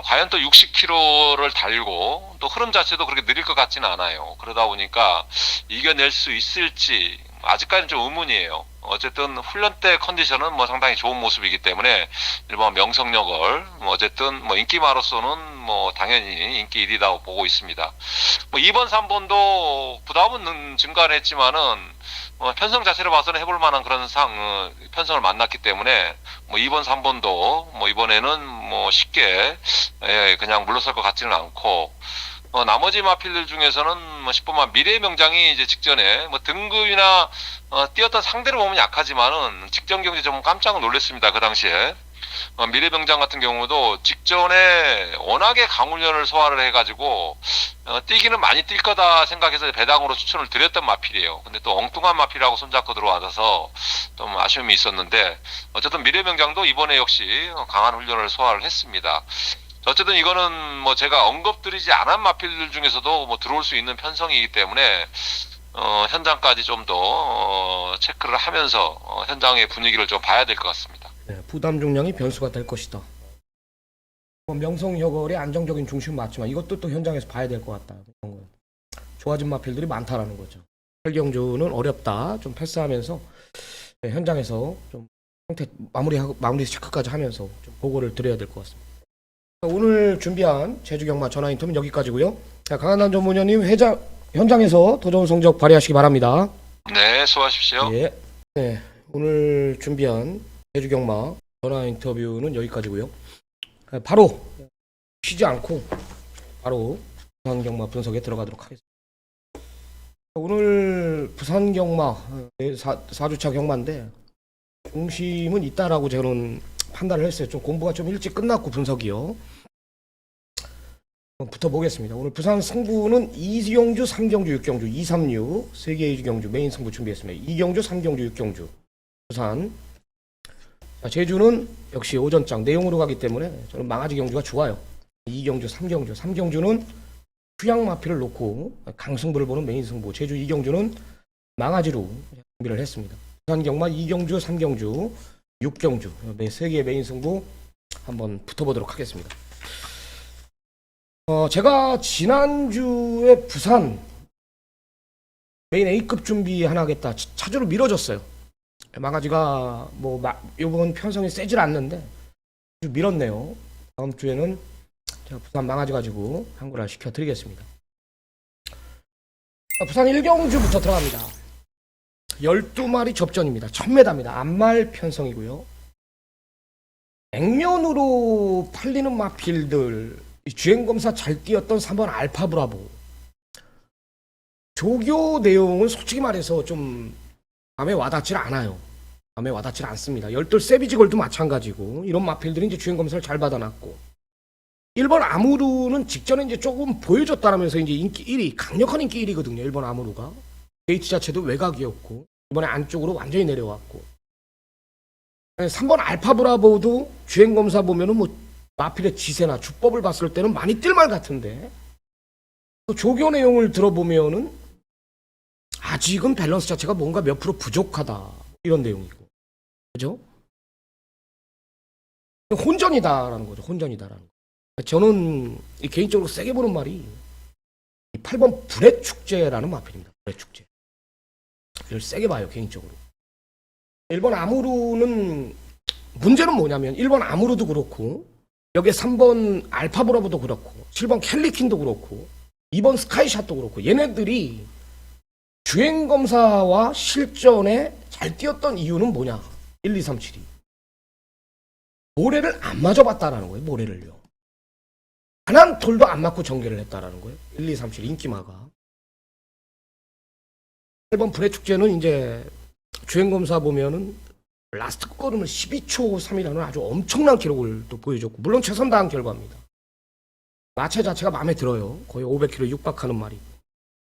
과연 또 60km를 달고 또 흐름 자체도 그렇게 느릴 것 같지는 않아요. 그러다 보니까 이겨낼 수 있을지 아직까지는 좀 의문이에요. 어쨌든 훈련 때 컨디션은 뭐 상당히 좋은 모습이기 때문에 일본 명성여걸 뭐 어쨌든 뭐 인기마로서는 뭐 당연히 인기 1위라고 보고 있습니다. 뭐 2번, 3번도 부담은 증가를 했지만은 편성 자체를 봐서는 해볼 만한 그런 편성을 만났기 때문에 뭐 2번, 3번도 뭐 이번에는 뭐 쉽게 그냥 물러설 것 같지는 않고 나머지 마필들 중에서는 뭐 10번만 미래의 명장이 이제 직전에 뭐 등급이나 뛰었던 상대를 보면 약하지만은 직전 경기 좀 깜짝 놀랐습니다. 그 당시에 미래병장 같은 경우도 직전에 워낙에 강훈련을 소화를 해가지고 뛰기는 많이 뛸 거다 생각해서 배당으로 추천을 드렸던 마필이에요. 근데 또 엉뚱한 마필하고 손잡고 들어와서 좀 아쉬움이 있었는데 어쨌든 미래병장도 이번에 역시 강한 훈련을 소화를 했습니다. 어쨌든 이거는 뭐 제가 언급드리지 않은 마필들 중에서도 뭐 들어올 수 있는 편성이기 때문에 현장까지 좀 더 체크를 하면서 현장의 분위기를 좀 봐야 될 것 같습니다. 네, 부담 중량이 변수가 될 것이다. 명성혁월의 안정적인 중심은 맞지만 이것도 또 현장에서 봐야 될 것 같다. 좋아진 마필들이 많다라는 거죠. 혈경주는 어렵다. 좀 패스하면서 네, 현장에서 좀 상태 마무리 체크까지 하면서 좀 보고를 드려야 될 것 같습니다. 오늘 준비한 제주경마 전화 인터뷰는 여기까지고요. 자, 강한남 전문위원님 현장에서 더 좋은 성적 발휘하시기 바랍니다. 네, 수고하십시오. 예. 네, 오늘 준비한 제주경마 전화 인터뷰는 여기까지고요. 바로 쉬지 않고 바로 부산경마 분석에 들어가도록 하겠습니다. 오늘 부산경마 4주차 경마인데 중심은 있다라고 저는 판단을 했어요. 좀 공부가 좀 일찍 끝났고 분석이요. 붙어보겠습니다. 오늘 부산 승부는 2경주, 3경주, 6경주, 2, 3, 6 3개의 경주 메인 승부 준비했습니다. 2경주, 3경주, 6경주 부산. 자, 제주는 역시 오전장 내용으로 가기 때문에 저는 망아지 경주가 좋아요. 2경주, 3경주. 3경주는 휴양 마피를 놓고 강승부를 보는 메인 승부. 제주 2경주는 망아지로 준비를 했습니다. 부산 경마 2경주, 3경주, 6경주 3개의 메인 승부 한번 붙어보도록 하겠습니다. 제가 지난주에 부산 메인 A급 준비 하나 하겠다 차주로 미뤄졌어요. 망아지가 뭐 이번 편성이 세질 않는데 밀었네요. 다음 주에는 제가 부산 망아지 가지고 한구라 시켜드리겠습니다. 부산 1경주부터 들어갑니다. 12마리 접전입니다. 1000m입니다. 암말 편성이고요. 액면으로 팔리는 마필들 주행검사 잘 뛰었던 3번 알파브라보 조교 내용은 솔직히 말해서 좀 마음에 와닿질 않아요. 마음에 와닿질 않습니다. 열돌 세비지걸도 마찬가지고 이런 마필들이 이제 주행검사를 잘 받아놨고 1번 아무루는 직전에 이제 조금 보여줬다라면서 이제 인기 1위 강력한 인기 1위거든요. 1번 아무루가 게이트 자체도 외곽이었고 이번에 안쪽으로 완전히 내려왔고 3번 알파브라보도 주행검사 보면은 뭐 마필의 지세나 주법을 봤을 때는 많이 뛸말 같은데 또 조교 내용을 들어보면은 아직은 밸런스 자체가 뭔가 몇 프로 부족하다 이런 내용이고 그죠? 혼전이다라는 거죠. 혼전이다라는 거. 저는 개인적으로 세게 보는 말이 8번 불의 축제라는 마필입니다. 불의 축제. 이걸 세게 봐요 개인적으로. 1번 아무루는 문제는 뭐냐면 1번 아무루도 그렇고 여기에 3번 알파브라보도 그렇고 7번 캘리킨도 그렇고 2번 스카이샷도 그렇고 얘네들이 주행검사와 실전에 잘 뛰었던 이유는 뭐냐 1, 2, 3, 7이 모래를 안 맞아봤다라는 거예요. 모래를요. 단 한 톨도 안 맞고 전개를 했다라는 거예요. 1, 2, 3, 7 인기마가 8번 불의 축제는 이제 주행검사 보면은 라스트 걸음을 12초 3이라는 아주 엄청난 기록을 또 보여줬고 물론 최선 다한 결과입니다. 마체 자체가 마음에 들어요. 거의 500km 육박하는 말이.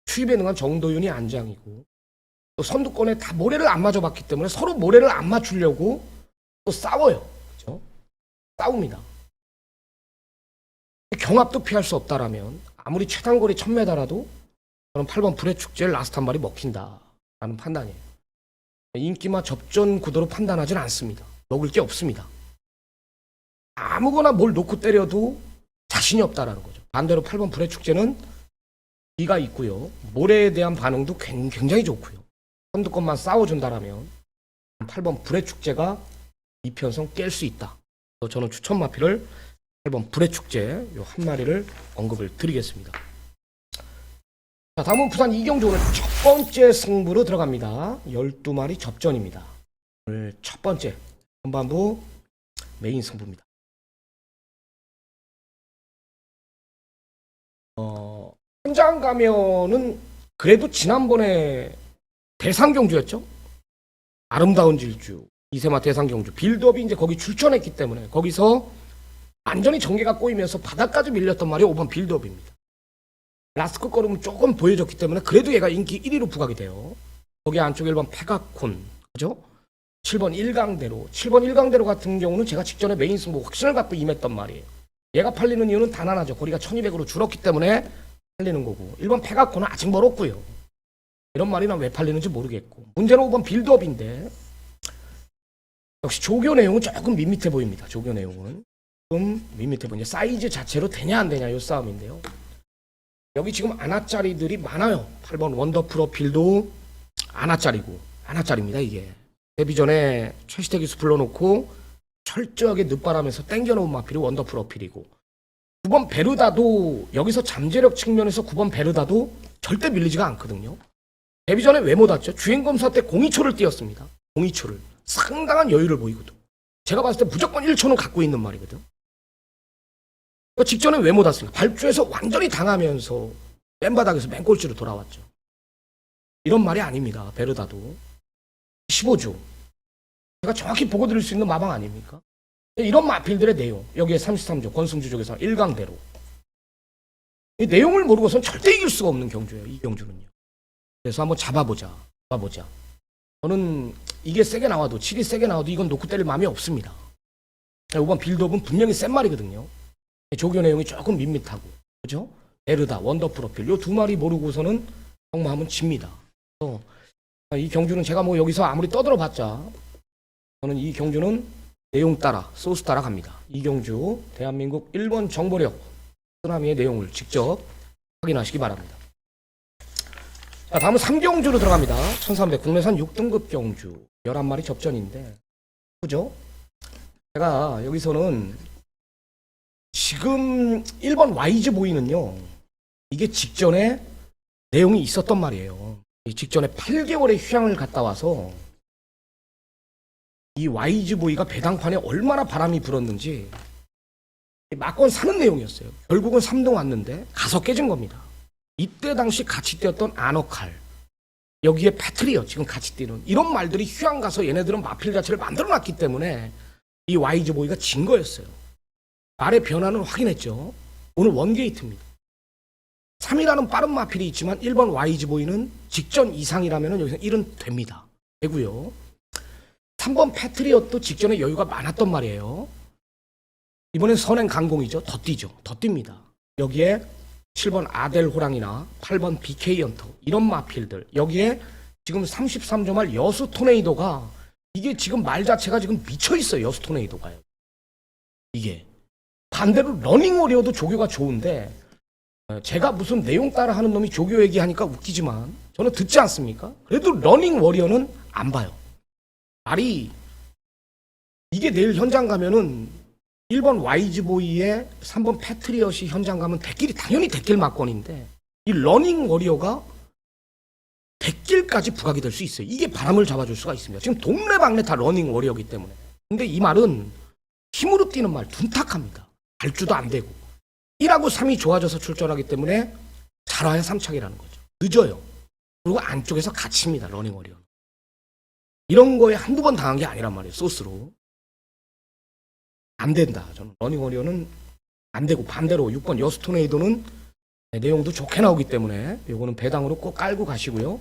추입에 능한 정도윤이 안장이고 또 선두권에 다 모래를 안 맞아봤기 때문에 서로 모래를 안 맞추려고 또 싸워요. 그렇죠? 싸웁니다. 경합도 피할 수 없다라면 아무리 최단거리 1000m라도 저는 8번 불의 축제를 라스트 한 마리 먹힌다라는 판단이에요. 인기마 접전 구도로 판단하진 않습니다. 먹을 게 없습니다. 아무거나 뭘 놓고 때려도 자신이 없다라는 거죠. 반대로 8번 불의 축제는 기가 있고요. 모래에 대한 반응도 굉장히 좋고요. 선두권만 싸워준다라면 8번 불의 축제가 이 편성 깰 수 있다. 저는 추천 마필을 8번 불의 축제 요 한 마리를 언급을 드리겠습니다. 자, 다음은 부산 2경주 오늘 첫 번째 승부로 들어갑니다. 12마리 접전입니다. 오늘 첫 번째 전반부 메인 승부입니다. 현장 가면은 그래도 지난번에 대상경주였죠? 아름다운 질주 이세마 대상경주 빌드업이 이제 거기 출전했기 때문에 거기서 완전히 전개가 꼬이면서 바닥까지 밀렸던 말이 5번 빌드업입니다. 라스트 걸음은 조금 보여줬기 때문에 그래도 얘가 인기 1위로 부각이 돼요. 거기 안쪽에 1번 페가콘, 그죠? 7번 1강대로, 7번 1강대로 같은 경우는 제가 직전에 메인 승부 확신을 갖고 임했던 말이에요. 얘가 팔리는 이유는 단 하나죠. 거리가 1200으로 줄었기 때문에 팔리는 거고, 1번 페가콘은 아직 멀었고요. 이런 말이 난 왜 팔리는지 모르겠고, 문제는 5번 빌드업인데 역시 조교 내용은 조금 밋밋해 보입니다. 조교 내용은 좀 밋밋해 보이는데 사이즈 자체로 되냐 안 되냐 이 싸움인데요. 여기 지금 아나짜리들이 많아요. 8번 원더프로필도 아나짜리고, 아나짜리입니다 이게. 데뷔 전에 최시태 기수 불러놓고 철저하게 늦바람에서 땡겨놓은 마필이 원더프로필이고, 9번 베르다도 여기서 잠재력 측면에서 9번 베르다도 절대 밀리지가 않거든요. 데뷔 전에 왜 못 왔죠? 주행검사 때 02초를 띄었습니다. 02초를. 상당한 여유를 보이거든. 제가 봤을 때 무조건 1초는 갖고 있는 말이거든. 직전에 왜 못 왔습니까? 발주에서 완전히 당하면서 맨바닥에서 맨꼴찌로 돌아왔죠. 이런 말이 아닙니다. 베르다도 15주. 제가 정확히 보고 드릴 수 있는 마방 아닙니까? 이런 마필들의 내용, 여기에 33조 권승주 쪽에서 1강대로 이 내용을 모르고선 절대 이길 수가 없는 경주예요. 이 경주는요. 그래서 한번 잡아보자. 저는 이게 세게 나와도 7이 세게 나와도 이건 놓고 때릴 마음이 없습니다. 5번 빌드업은 분명히 센 말이거든요. 조교 내용이 조금 밋밋하고, 그죠? 베르다, 원더프로필 요 두 마리 모르고서는 경마하면 집니다. 그래서 이 경주는 제가 뭐 여기서 아무리 떠들어봤자 저는 이 경주는 내용 따라 소스 따라 갑니다. 이 경주 대한민국 1번 정보력 쓰나미의 내용을 직접 확인하시기 바랍니다. 자, 다음은 3경주로 들어갑니다. 1300 국내산 6등급 경주 11마리 접전인데, 그죠? 제가 여기서는 지금 1번 와이즈 보이는요, 이게 직전에 내용이 있었던 말이에요. 직전에 8개월의 휴양을 갔다 와서 이 YG 보이가 배당판에 얼마나 바람이 불었는지 막건 사는 내용이었어요. 결국은 3등 왔는데 가서 깨진 겁니다. 이때 당시 같이 뛰었던 아너칼, 여기에 패트리어 지금 같이 뛰는 이런 말들이 휴양 가서 얘네들은 마필 자체를 만들어놨기 때문에 이 YG 보이가 진 거였어요. 말의 변화는 확인했죠. 오늘 원게이트입니다. 3이라는 빠른 마필이 있지만 1번 YG 보이는 직전 이상이라면 여기서 1은 됩니다. 되고요. 3번 패트리엇도 직전에 여유가 많았던 말이에요. 이번엔 선행 강공이죠. 더 뛰죠. 더 뜁니다. 여기에 7번 아델 호랑이나 8번 BK 연터 이런 마필들, 여기에 지금 33조말 여수 토네이도가 이게 지금 말 자체가 지금 미쳐있어요. 여수 토네이도가요. 이게 반대로 러닝 워리어도 조교가 좋은데, 제가 무슨 내용 따라 하는 놈이 조교 얘기하니까 웃기지만 저는 듣지 않습니까? 그래도 러닝 워리어는 안 봐요. 말이 이게 내일 현장 가면은 1번 YG보이에 3번 패트리엇이 현장 가면 대길이 당연히 대길 막권인데, 이 러닝 워리어가 대길까지 부각이 될 수 있어요. 이게 바람을 잡아줄 수가 있습니다. 지금 동네방네 다 러닝 워리어이기 때문에. 근데 이 말은 힘으로 뛰는 말 둔탁합니다. 발주도 안 되고 1하고 3이 좋아져서 출전하기 때문에 잘 와야 3착이라는 거죠. 늦어요. 그리고 안쪽에서 갇힙니다. 러닝 워리어. 이런 거에 한두 번 당한 게 아니란 말이에요. 소스로. 안 된다. 저는 러닝 워리어는 안 되고, 반대로 6번 여수 토네이도는 내용도 좋게 나오기 때문에 요거는 배당으로 꼭 깔고 가시고요.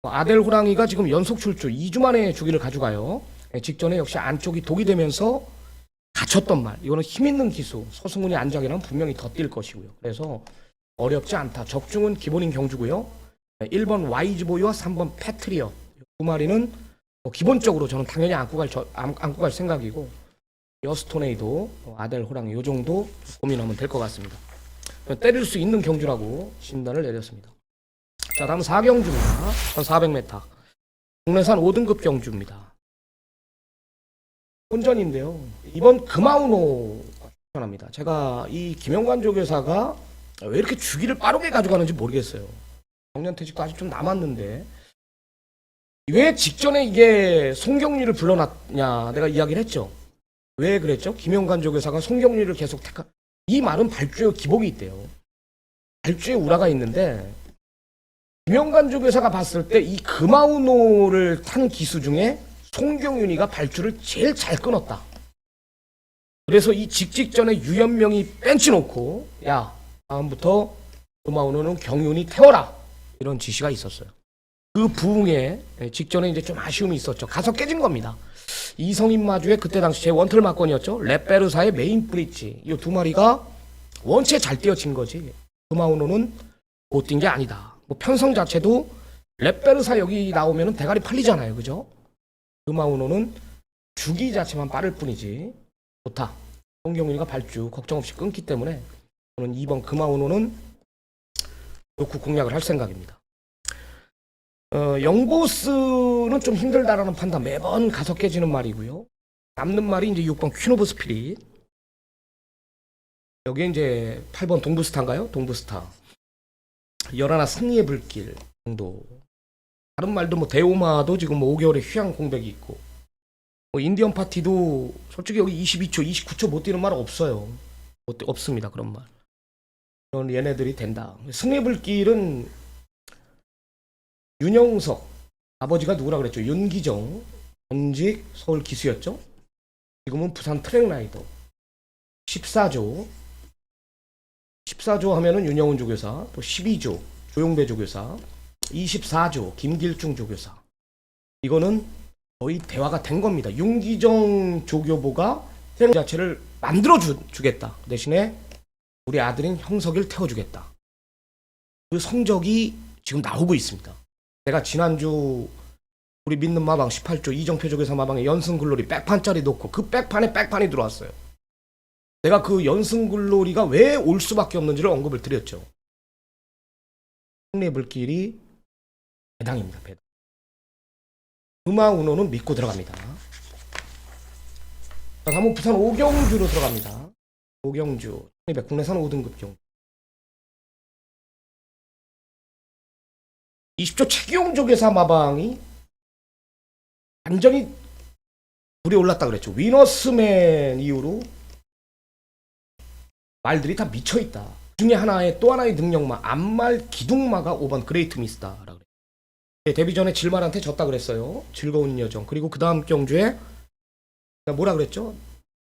아델 호랑이가 지금 연속 출주 2주 만에 주기를 가져가요. 직전에 역시 안쪽이 독이 되면서 갇혔던 말. 이거는 힘있는 기수. 서승훈이 안장이라면 분명히 더 뛸 것이고요. 그래서 어렵지 않다. 적중은 기본인 경주고요. 1번 YG보이와 3번 패트리어 두 마리는 기본적으로 저는 당연히 안고 갈 생각이고, 여수 토네이도, 아델 호랑이 요 정도 고민하면 될 것 같습니다. 때릴 수 있는 경주라고 진단을 내렸습니다. 자, 다음 4경주입니다. 1400m. 국내산 5등급 경주입니다. 혼전인데요. 이번 금아우노가 추천합니다. 제가 이 김영관 조교사가 왜 이렇게 주기를 빠르게 가져가는지 모르겠어요. 정년퇴직도 아직 좀 남았는데 왜 직전에 이게 송경리를 불러놨냐 내가 이야기를 했죠. 왜 그랬죠? 김영관 조교사가 송경리를 계속 이 말은 발주에 기복이 있대요. 발주에 우라가 있는데 김영관 조교사가 봤을 때 이 금아우노를 탄 기수 중에 송경윤이가 발주를 제일 잘 끊었다. 그래서 이 직전에 유연명이 벤치 놓고 야 다음부터 금화은호는 경윤이 태워라 이런 지시가 있었어요. 그 부흥에 직전에 이제 좀 아쉬움이 있었죠. 가서 깨진 겁니다. 이성인 마주의 그때 당시 제 원털 막건이었죠. 레페르사의 메인 브릿지 이 두 마리가 원체 잘 뛰어진 거지. 금화은호는 못 뛴 게 아니다. 뭐 편성 자체도 레페르사 여기 나오면은 대가리 팔리잖아요, 그죠? 금화은호는 주기 자체만 빠를 뿐이지. 좋다. 송경윤이가 발주 걱정 없이 끊기 때문에 저는 이번 금화은호는 놓고 공략을 할 생각입니다. 영보스는 좀 힘들다라는 판단 매번 가서 깨지는 말이고요. 남는 말이 이제 6번 퀸 오브 스피릿. 여기에 이제 8번 동부스타인가요? 동부스타. 열하나 승리의 불길 정도. 다른 말도 뭐 대오마도 지금 뭐 5개월에 휴양 공백이 있고 뭐 인디언 파티도 솔직히 여기 22초, 29초 못 뛰는 말 없어요. 없습니다. 그런 말. 그런 얘네들이 된다. 승리의 불길은 윤영석 아버지가 누구라 그랬죠? 윤기정 전직 서울 기수였죠? 지금은 부산 트랙라이더 14조 하면은 윤영훈 조교사, 또 12조 조용배 조교사, 24조 김길중 조교사. 이거는 거의 대화가 된 겁니다. 윤기정 조교보가 트랙 자체를 만들어 주겠다. 대신에 우리 아들인 형석이를 태워주겠다. 그 성적이 지금 나오고 있습니다. 내가 지난주 우리 믿는 마방 18조 이정표 조교사 마방에 연승글로리 백판짜리 놓고 그 백판에 백판이 들어왔어요. 내가 그 연승글로리가 왜 올 수밖에 없는지를 언급을 드렸죠. 승리의 불길이 배당입니다. 배당. 금화은호는 믿고 들어갑니다. 자, 다음은 부산 오경주로 들어갑니다. 오경주 국내산 5등급 경주 20조 최기용 조교사 마방이 완전히 불이 올랐다 그랬죠. 위너스맨 이후로 말들이 다 미쳐있다. 그 중에 하나의 또 하나의 능력마 암말 기둥마가 5번 그레이트 미스다라고 그래요. 데뷔 전에 질말한테 졌다 그랬어요. 즐거운 여정. 그리고 그 다음 경주에 뭐라 그랬죠?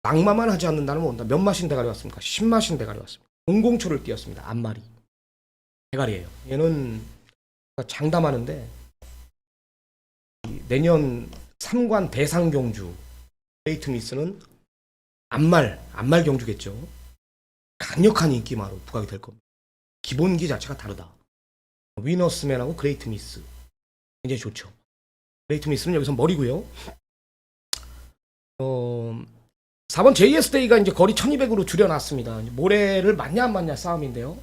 낙마만 하지 않는다는 뭔다. 몇 마신 대가리 왔습니까? 10마신 대가리 왔습니다. 007을 뛰었습니다. 암말이 대가리예요. 얘는 장담하는데 내년 3관 대상 경주 그레이트 미스는 암말 경주겠죠. 강력한 인기마로 부각이 될 겁니다. 기본기 자체가 다르다. 위너스맨하고 그레이트 미스 굉장히 좋죠. 그레이트 미스는 여기서 머리고요. 4번 JS데이가 이제 거리 1200으로 줄여놨습니다. 모래를 맞냐 안 맞냐 싸움인데요.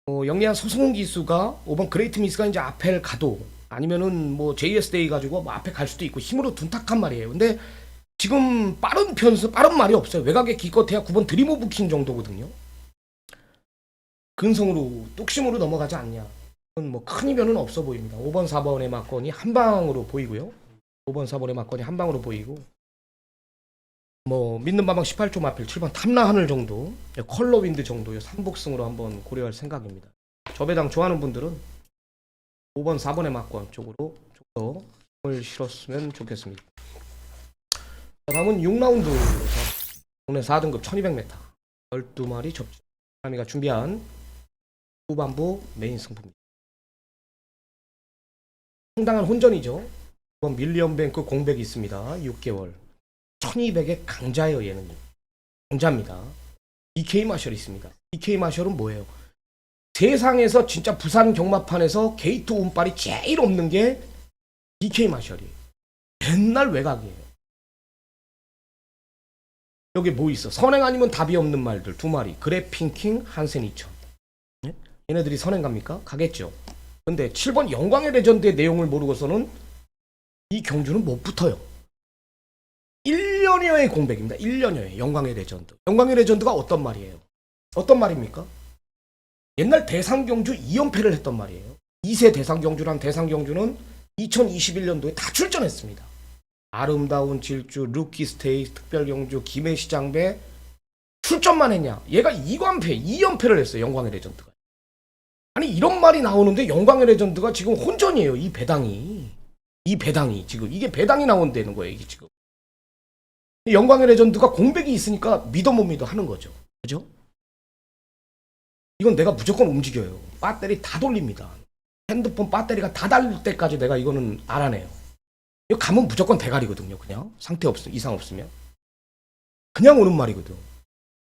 영리한 소승훈 기수가 5번 그레이트 미스가 이제 앞에 가도 아니면은 뭐 JS데이 가지고 뭐 앞에 갈 수도 있고 힘으로 둔탁한 말이에요. 근데 지금 빠른 말이 없어요. 외곽에 기껏해야 9번 드림 오브 킹 정도거든요. 근성으로 뚝심으로 넘어가지 않냐. 뭐 큰 이변은 없어 보입니다. 5번 4번의 막건이 한 방으로 보이고요. 5번 4번의 막건이 한 방으로 보이고 뭐 믿는 마방 18조 마필 7번 탐라 하늘 정도 컬러 윈드 정도요. 3복승으로 한번 고려할 생각입니다. 저 배당 좋아하는 분들은 5번 4번의 막건 쪽으로 좀 더 힘을 실었으면 좋겠습니다. 다음은 6라운드 국내 4등급 1200m 12마리 접지 사람이가 준비한 후반부 메인 승부입니다. 상당한 혼전이죠. 이번 밀리언뱅크 공백이 있습니다. 6개월 1200의 강자예요. 얘는 강자입니다. DK 마셜이 있습니다. DK 마셜은 뭐예요? 세상에서 진짜 부산 경마판에서 게이트 운빨이 제일 없는 게 DK 마셜이에요. 맨날 외곽이에요. 여기 뭐 있어? 선행 아니면 답이 없는 말들 두 마리. 그래핑킹, 한센 2000. 네? 얘네들이 선행 갑니까? 가겠죠. 근데 7번 영광의 레전드의 내용을 모르고서는 이 경주는 못 붙어요. 1년여의 공백입니다. 1년여의 영광의 레전드. 영광의 레전드가 어떤 말이에요? 어떤 말입니까? 옛날 대상경주 2연패를 했던 말이에요. 2세 대상경주란 대상경주는 2021년도에 다 출전했습니다. 아름다운 질주, 루키 스테이스, 특별경주, 김해시장배 출전만 했냐? 얘가 2연패를 했어요. 영광의 레전드가. 아니 이런 말이 나오는데 영광의 레전드가 지금 혼전이에요. 이 배당이. 이 배당이 지금 이게 배당이 나온다는 거예요. 이게 지금 영광의 레전드가 공백이 있으니까 믿어 못 믿어 하는 거죠. 그죠? 이건 내가 무조건 움직여요. 배터리 다 돌립니다. 핸드폰 배터리가 다 닳을 때까지 내가 이거는 알아내요. 이거 가면 무조건 대가리거든요. 그냥 상태 이상 없으면 그냥 오는 말이거든.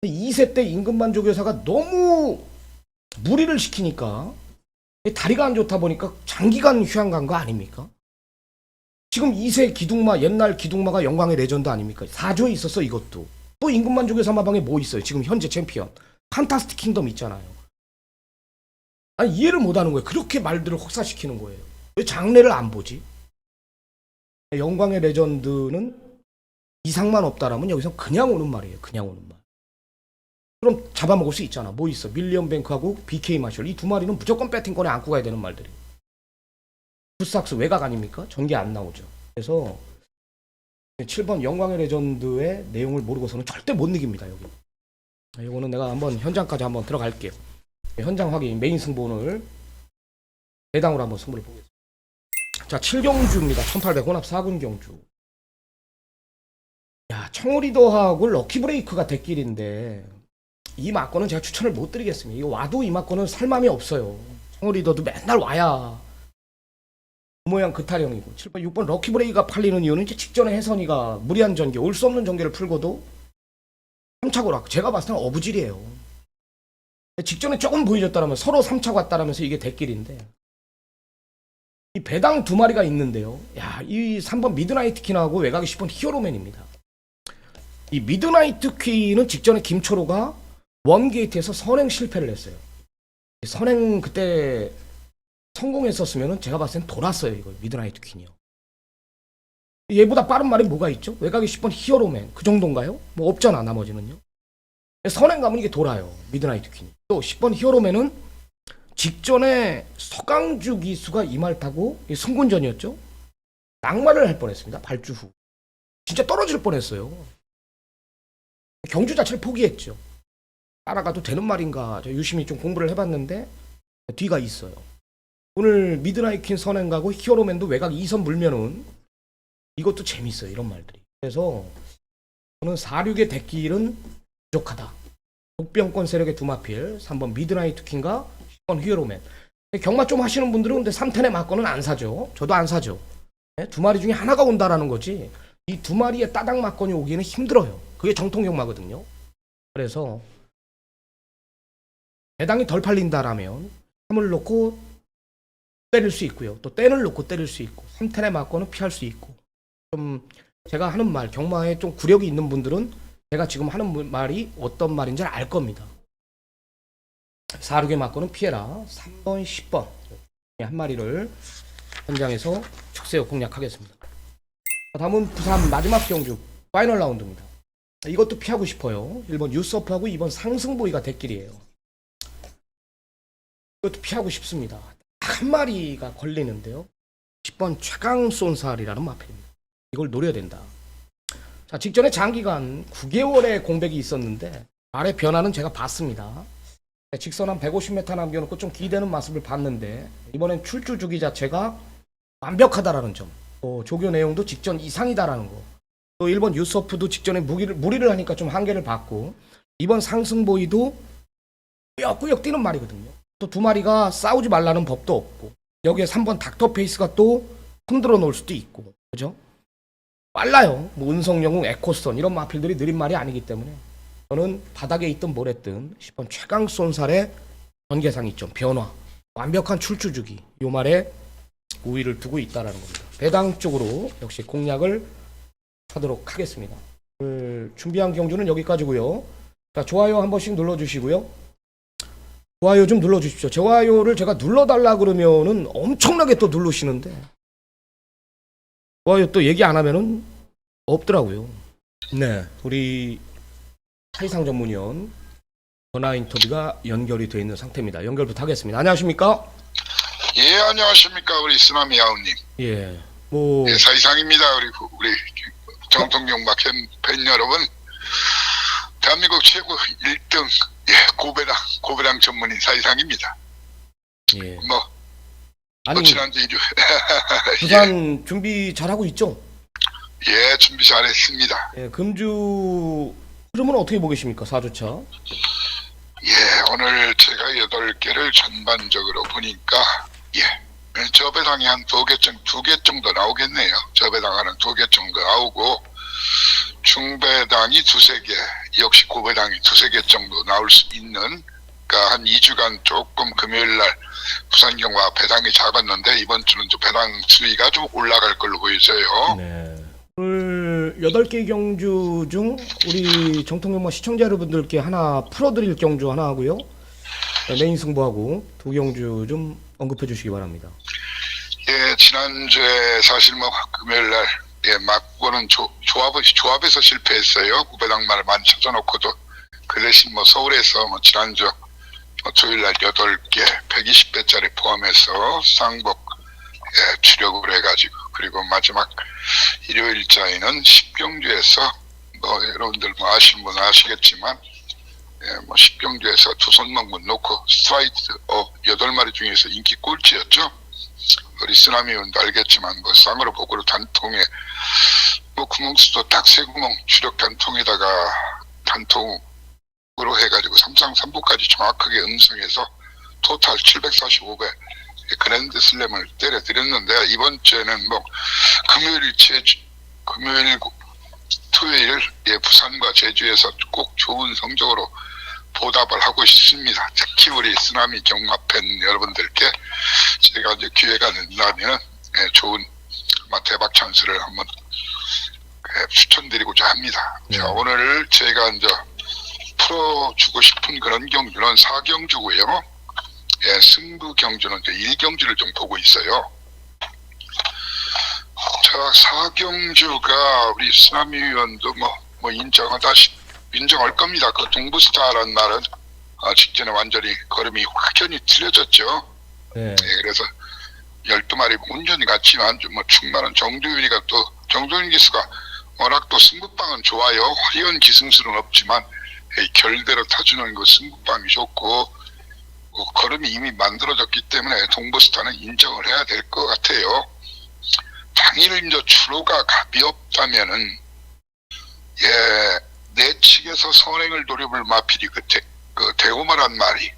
2세 때 임금만족 여사가 너무 무리를 시키니까 다리가 안 좋다 보니까 장기간 휴양 간 거 아닙니까? 지금 2세 기둥마 옛날 기둥마가 영광의 레전드 아닙니까? 4조에 있었어 이것도. 또 임금만족 여사 마방에 뭐 있어요? 지금 현재 챔피언 판타스틱 킹덤 있잖아요. 아니 이해를 못하는 거예요. 그렇게 말들을 혹사시키는 거예요. 왜 장래를 안 보지? 영광의 레전드는 이상만 없다라면 여기서 그냥 오는 말이에요. 그냥 오는 말. 그럼 잡아먹을 수 있잖아. 뭐 있어? 밀리언 뱅크하고 BK 마셜 이 두 마리는 무조건 배팅권에 안고 가야 되는 말들이. 푸삭스 외곽 아닙니까? 전개 안 나오죠. 그래서 7번 영광의 레전드의 내용을 모르고서는 절대 못 이깁니다. 여기. 이거는 내가 한번 현장까지 한번 들어갈게요. 현장 확인 메인 승부 오늘 대당으로 한번 승부를 보겠습니다. 자 7경주입니다. 1800 혼합 4군 경주. 야 청우리더하고 럭키브레이크가 대길인데 이 막건은 제가 추천을 못 드리겠습니다. 이거 와도 이 막건은 살맘이 없어요. 청우리더도 맨날 와야 그 모양 그 타령이고 7번 6번 럭키브레이크가 팔리는 이유는 이제 직전에 혜선이가 무리한 전개 올 수 없는 전개를 풀고도 3차고 락 제가 봤을 때는 어부질이에요. 직전에 조금 보여줬다라면 서로 3차 갔다라면서 이게 대길인데 이 배당 두 마리가 있는데요. 야, 이 3번 미드나이트 퀸하고 외곽이 10번 히어로맨입니다. 이 미드나이트 퀸은 직전에 김초로가 원게이트에서 선행 실패를 했어요. 선행 그때 성공했었으면 제가 봤을 땐 돌았어요. 이거 미드나이트 퀸이요. 얘보다 빠른 말이 뭐가 있죠? 외곽이 10번 히어로맨 그 정도인가요? 뭐 없잖아 나머지는요. 선행 가면 이게 돌아요. 미드나이트 퀸이. 또 10번 히어로맨은 직전에 서강주 기수가 이 말 타고 승군전이었죠. 낙마를 할 뻔했습니다. 발주 후. 진짜 떨어질 뻔했어요. 경주 자체를 포기했죠. 따라가도 되는 말인가 저 유심히 좀 공부를 해봤는데 뒤가 있어요. 오늘 미드나이트 퀸 선행 가고 히어로맨도 외곽 2선 물면은 이것도 재밌어요. 이런 말들이. 그래서 저는 4-6의 대길은 부족하다. 독병권 세력의 두마필 3번 미드나이트 퀸과 10번 히어로맨. 경마 좀 하시는 분들은 근데 3텐의 막건은 안 사죠. 저도 안 사죠. 두 마리 중에 하나가 온다라는 거지 이 두 마리의 따닥 막건이 오기에는 힘들어요. 그게 정통 경마거든요. 그래서 배당이 덜 팔린다라면 3을 놓고 때릴 수 있고요. 또 땐을 놓고 때릴 수 있고 3텐의 막건은 피할 수 있고 좀 제가 하는 말 경마에 좀 구력이 있는 분들은 제가 지금 하는 말이 어떤 말인지 알 겁니다. 4-6의 막건은 피해라. 3번, 10번 한 마리를 현장에서 축세어 공략하겠습니다. 다음은 부산 마지막 경주 파이널 라운드입니다. 이것도 피하고 싶어요. 1번 유서프하고 2번 상승보이가 대길이에요. 이것도 피하고 싶습니다. 한 마리가 걸리는데요. 10번 최강쏜살이라는 마필입니다. 이걸 노려야 된다. 자, 직전에 장기간 9개월의 공백이 있었는데 말의 변화는 제가 봤습니다. 직선 한 150m 남겨놓고 좀 기대는 모습을 봤는데 이번엔 출주 주기 자체가 완벽하다라는 점. 조교 내용도 직전 이상이다라는 거. 또 1번 유서프도 직전에 무리를 하니까 좀 한계를 봤고 2번 상승보이도 꾸역꾸역 뛰는 말이거든요. 또 두 마리가 싸우지 말라는 법도 없고 여기에 3번 닥터페이스가 또 흔들어 놓을 수도 있고 그죠? 빨라요. 뭐 은성영웅, 에코선 이런 마필들이 느린 말이 아니기 때문에 저는 바닥에 있든 뭘 했든 10번 최강쏜살의 전개상 이점, 변화, 완벽한 출주주기 요 말에 우위를 두고 있다라는 겁니다. 배당 쪽으로 역시 공략을 하도록 하겠습니다. 오늘 준비한 경주는 여기까지고요. 자, 좋아요 한 번씩 눌러주시고요. 좋아요 좀 눌러주십시오. 좋아요를 제가 눌러달라 그러면은 엄청나게 또 누르시는데 좋아요 또 얘기 안 하면은 없더라고요. 네, 우리 사이상 전문위원 전화 인터뷰가 연결이 되어 있는 상태입니다. 연결부터 하겠습니다. 안녕하십니까? 예, 안녕하십니까 우리 쓰나미 아우님. 예, 뭐 예, 사이상입니다. 우리 정통경마 팬 여러분, 대한민국 최고 1등 예 고배랑 전문인 사이상입니다. 예, 뭐 아니, 지난주 일요일 부산 준비 잘하고 있죠? 예, 준비 잘했습니다. 예, 금주 흐름은 어떻게 보고 계십니까? 4주차. 예, 오늘 제가 8개를 전반적으로 보니까 예, 저 배당이 한 2개 정도 나오겠네요. 저 배당 하는 2개 정도 나오고 중배당이 2-3개, 역시 고배당이 2-3개 정도 나올 수 있는, 그러니까 한 2주간 조금 금요일날 부산경마 배당이 작았는데 이번 주는 좀 배당 수위가 좀 올라갈 걸로 보여져요. 네. 오늘 8개 경주 중 우리 정통경마 시청자 여러분들께 하나 풀어드릴 경주 하나 하고요. 네, 메인 승부하고 2경주 좀 언급해 주시기 바랍니다. 예, 지난주에 사실 뭐 금요일날 예, 막고는 조합에서 실패했어요. 구배당마를 많이 찾아놓고도. 그 대신 뭐 서울에서 뭐 지난주 토요일날 8개 120배짜리 포함해서 쌍복 예, 추력을 해가지고, 그리고 마지막 일요일자에는 10경주에서 뭐 여러분들 뭐 아시는 분은 아시겠지만 예, 뭐 10경주에서 두 손목문 놓고 스트라이트 8마리 중에서 인기 꼴찌였죠. 우리 쓰나미원도 알겠지만 뭐 쌍으로 복으로 단통에 뭐 구멍수도 딱 3구멍 추력 단통에다가 단통으로 해가지고 3상 3부까지 정확하게 음성해서 토탈 745배 그랜드 슬램을 때려드렸는데, 이번 주에는 뭐 금요일 토요일 예, 부산과 제주에서 꼭 좋은 성적으로 보답을 하고 싶습니다. 특히 우리 쓰나미 경마팬 여러분들께 제가 이제 기회가 된다면 예, 좋은 대박 찬스를 한번 예, 추천드리고자 합니다. 네. 자, 오늘 제가 이제 풀어주고 싶은 그런 경주는 4경주고요. 예, 승부 경주는 이제 1경주를 좀 보고 있어요. 자, 4경주가 우리 쓰나미위원도 뭐 인정할 겁니다. 그 동부스타라는 말은 직전에 완전히 걸음이 확연히 틀려졌죠. 네. 예, 그래서 12마리 온전히 같지만 뭐 충만한 정도윤이가 또 정도윤 기수가 워낙 또 승부방은 좋아요. 화려한 기승술은 없지만 결대로 타주는 그 승부방이 좋고 걸음이 이미 만들어졌기 때문에 동부스타는 인정을 해야 될 것 같아요. 당일 이제 추로가 가볍다면은 예, 내측에서 선행을 노려볼 마필이 그 대오마란 말이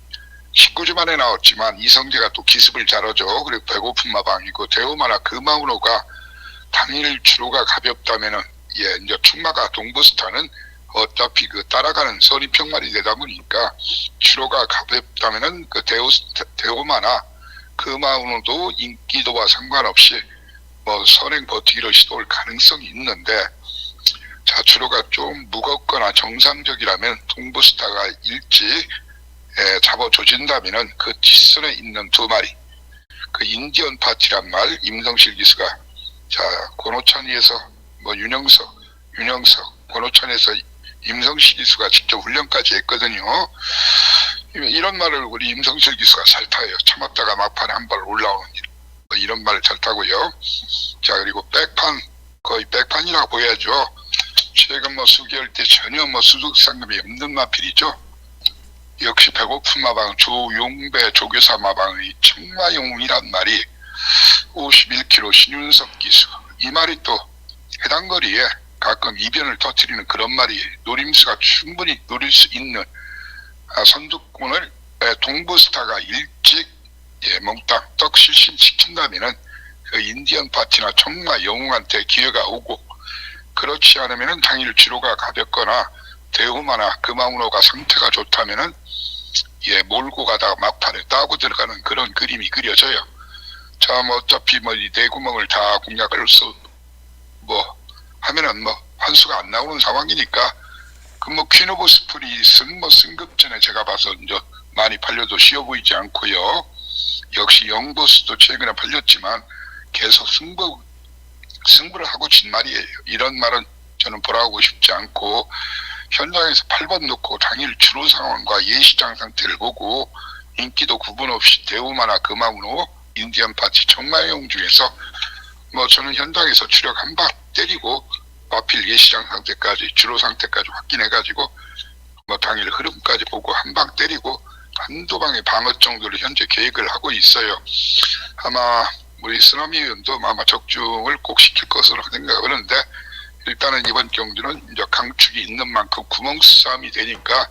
19주 만에 나왔지만 이성재가 또 기습을 잘하죠. 그리고 배고픈 마방이고 대오마나 금마우노가 당일 추로가 가볍다면은 예, 이제 충마가 동부스타는 어차피 그 따라가는 선입평말이 되다 보니까 추로가 가볍다면은 그 대오마나 금마우노도 인기도와 상관없이 뭐 선행 버티기를 시도할 가능성이 있는데, 자, 추로가 좀 무겁거나 정상적이라면 동부스타가 일찍 잡아줘진다면은 그 뒷선에 있는 2마리 그 인디언 파티란 말 임성실 기수가 자 권오찬이에서 뭐 윤영석 권오찬에서 임성실 기수가 직접 훈련까지 했거든요. 이런 말을 우리 임성실 기수가 잘 타요. 참았다가 막판에 한 발 올라오는 뭐 이런 말을 잘 타고요. 자, 그리고 백판 거의 백판이라고 보여야죠. 최근 뭐 수개월 때 전혀 뭐 수득 상금이 없는 마필이죠. 역시 배고픈 마방 조용배 조교사 마방의 청마용이란 말이 51kg 신윤석 기수, 이 말이 또 해당 거리에 가끔 이변을 터뜨리는 그런 말이 노림수가 충분히 노릴 수 있는 선두권을 동부스타가 일찍 몽땅 떡 실신시킨다면은 그 인디언 파티나 청마 영웅한테 기회가 오고, 그렇지 않으면은 당일 주로가 가볍거나 대우마나 금마우노가 상태가 좋다면은 예, 몰고 가다가 막판에 따고 들어가는 그런 그림이 그려져요. 자, 뭐 어차피 뭐 이 내구멍을 다 공략할 수 뭐 하면은 뭐 환수가 안 나오는 상황이니까 그 뭐 퀸 오브 스프릿은 뭐 승급전에 제가 봐서 이제 많이 팔려도 쉬워 보이지 않고요. 역시 영보스도 최근에 팔렸지만 계속 승부를 하고 진 말이에요. 이런 말은 저는 보라고 싶지 않고, 현장에서 8번 놓고 당일 주로 상황과 예시장 상태를 보고 인기도 구분 없이 대우마나 금마우노 인디언 파티 청마용 중에서 뭐 저는 현장에서 추력 한 방 때리고 마필 예시장 상태까지 주로 상태까지 확인해가지고 뭐 당일 흐름까지 보고 한 방 때리고 한두 방의 방어 정도로 현재 계획을 하고 있어요. 아마 우리 쓰나미 의원도 아마 적중을 꼭 시킬 것으로 생각을 하는데, 일단은 이번 경주는 이제 강축이 있는 만큼 구멍싸움이 되니까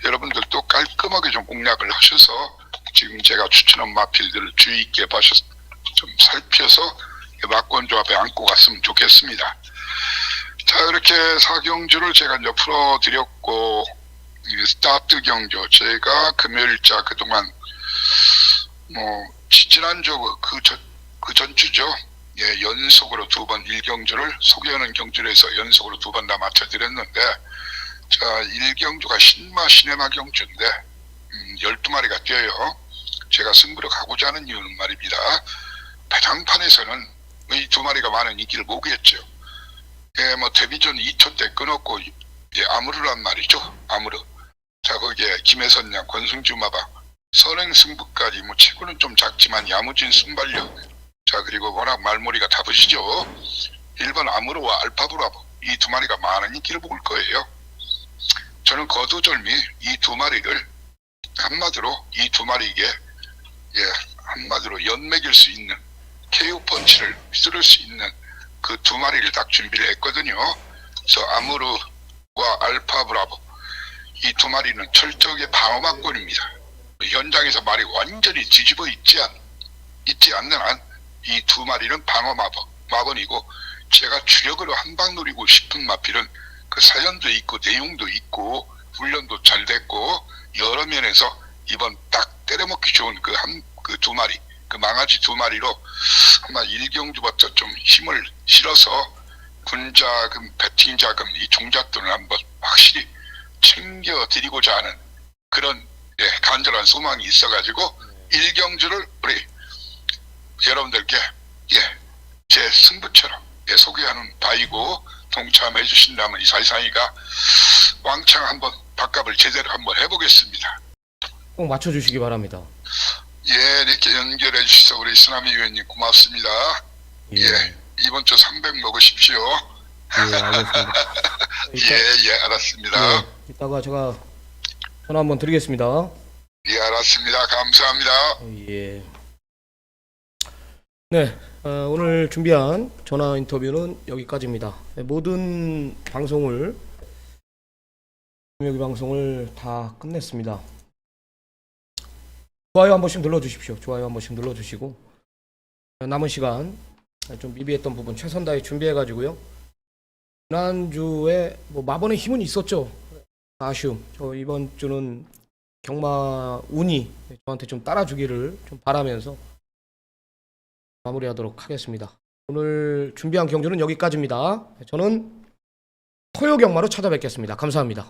여러분들도 깔끔하게 좀 공략을 하셔서 지금 제가 추천한 마필들을 주의 있게 좀 살펴서 막권 조합에 안고 갔으면 좋겠습니다. 자, 이렇게 4경주를 제가 이제 풀어드렸고, 이 스타트 경주 제가 금요일자 그동안 지난주 그 전주죠. 예, 연속으로 2번 1경주를 소개하는 경주를 해서 연속으로 2번 다 맞춰드렸는데, 자, 1경주가 신마 경주인데 12마리가 뛰어요. 제가 승부를 가고자 하는 이유는 말입니다, 배당판에서는 이 2마리가 많은 인기를 모으겠죠. 예, 데뷔전 2초 때 끊었고, 예, 아무르란 말이죠. 아무르. 자, 거기에 김혜선양, 권승주 마방, 선행 승부까지 치고는 좀 작지만 야무진 순발력. 자, 그리고 워낙 말머리가 다부시죠. 1번 아무르와 알파브라보, 이 2마리가 많은 인기를 먹을 거예요. 저는 거두절미 이 2마리를 한마디로 이 2마리에게, 예, 한마디로 연맥일 수 있는 KO 펀치를 휘두를 수 있는 그 2마리를 딱 준비를 했거든요. 그래서 아무르와 알파브라보, 이 2마리는 철저하게 방어막권입니다. 현장에서 말이 완전히 뒤집어 있지 않는 한 이 2마리는 방어 마번이고, 제가 주력으로 한방 노리고 싶은 마필은 그 사연도 있고 내용도 있고 훈련도 잘 됐고 여러 면에서 이번 딱 때려먹기 좋은 그 2마리, 그 망아지 2마리로 아마 1경주부터 좀 힘을 실어서 군자금, 배팅자금, 이 종잣돈을 한번 확실히 챙겨드리고자 하는 그런, 예, 간절한 소망이 있어가지고 1경주를 우리 여러분들께, 예, 제 승부처럼, 예, 소개하는 바이고, 동참해 주신다면 이 사이상이가 왕창 한번 밥값을 제대로 한번 해보겠습니다. 꼭 맞춰주시기 바랍니다. 예, 이렇게 연결해 주셔서 우리 쓰나미 의원님 고맙습니다. 예, 예, 이번 주 300 먹으십시오. 예, 알겠습니다. 예, 알았습니다. 예, 이따가 제가 전화 한번 드리겠습니다. 예, 알았습니다. 감사합니다. 예. 네, 오늘 준비한 전화 인터뷰는 여기까지입니다. 네, 모든 방송을, 금요일 방송을 다 끝냈습니다. 좋아요 한 번씩 눌러주십시오. 좋아요 한 번씩 눌러주시고, 남은 시간 좀 미비했던 부분 최선 다해 준비해가지고요. 지난주에 마번의 힘은 있었죠. 아쉬움. 저 이번 주는 경마 운이 저한테 좀 따라주기를 좀 바라면서 마무리하도록 하겠습니다. 오늘 준비한 경주는 여기까지입니다. 저는 토요 경마로 찾아뵙겠습니다. 감사합니다.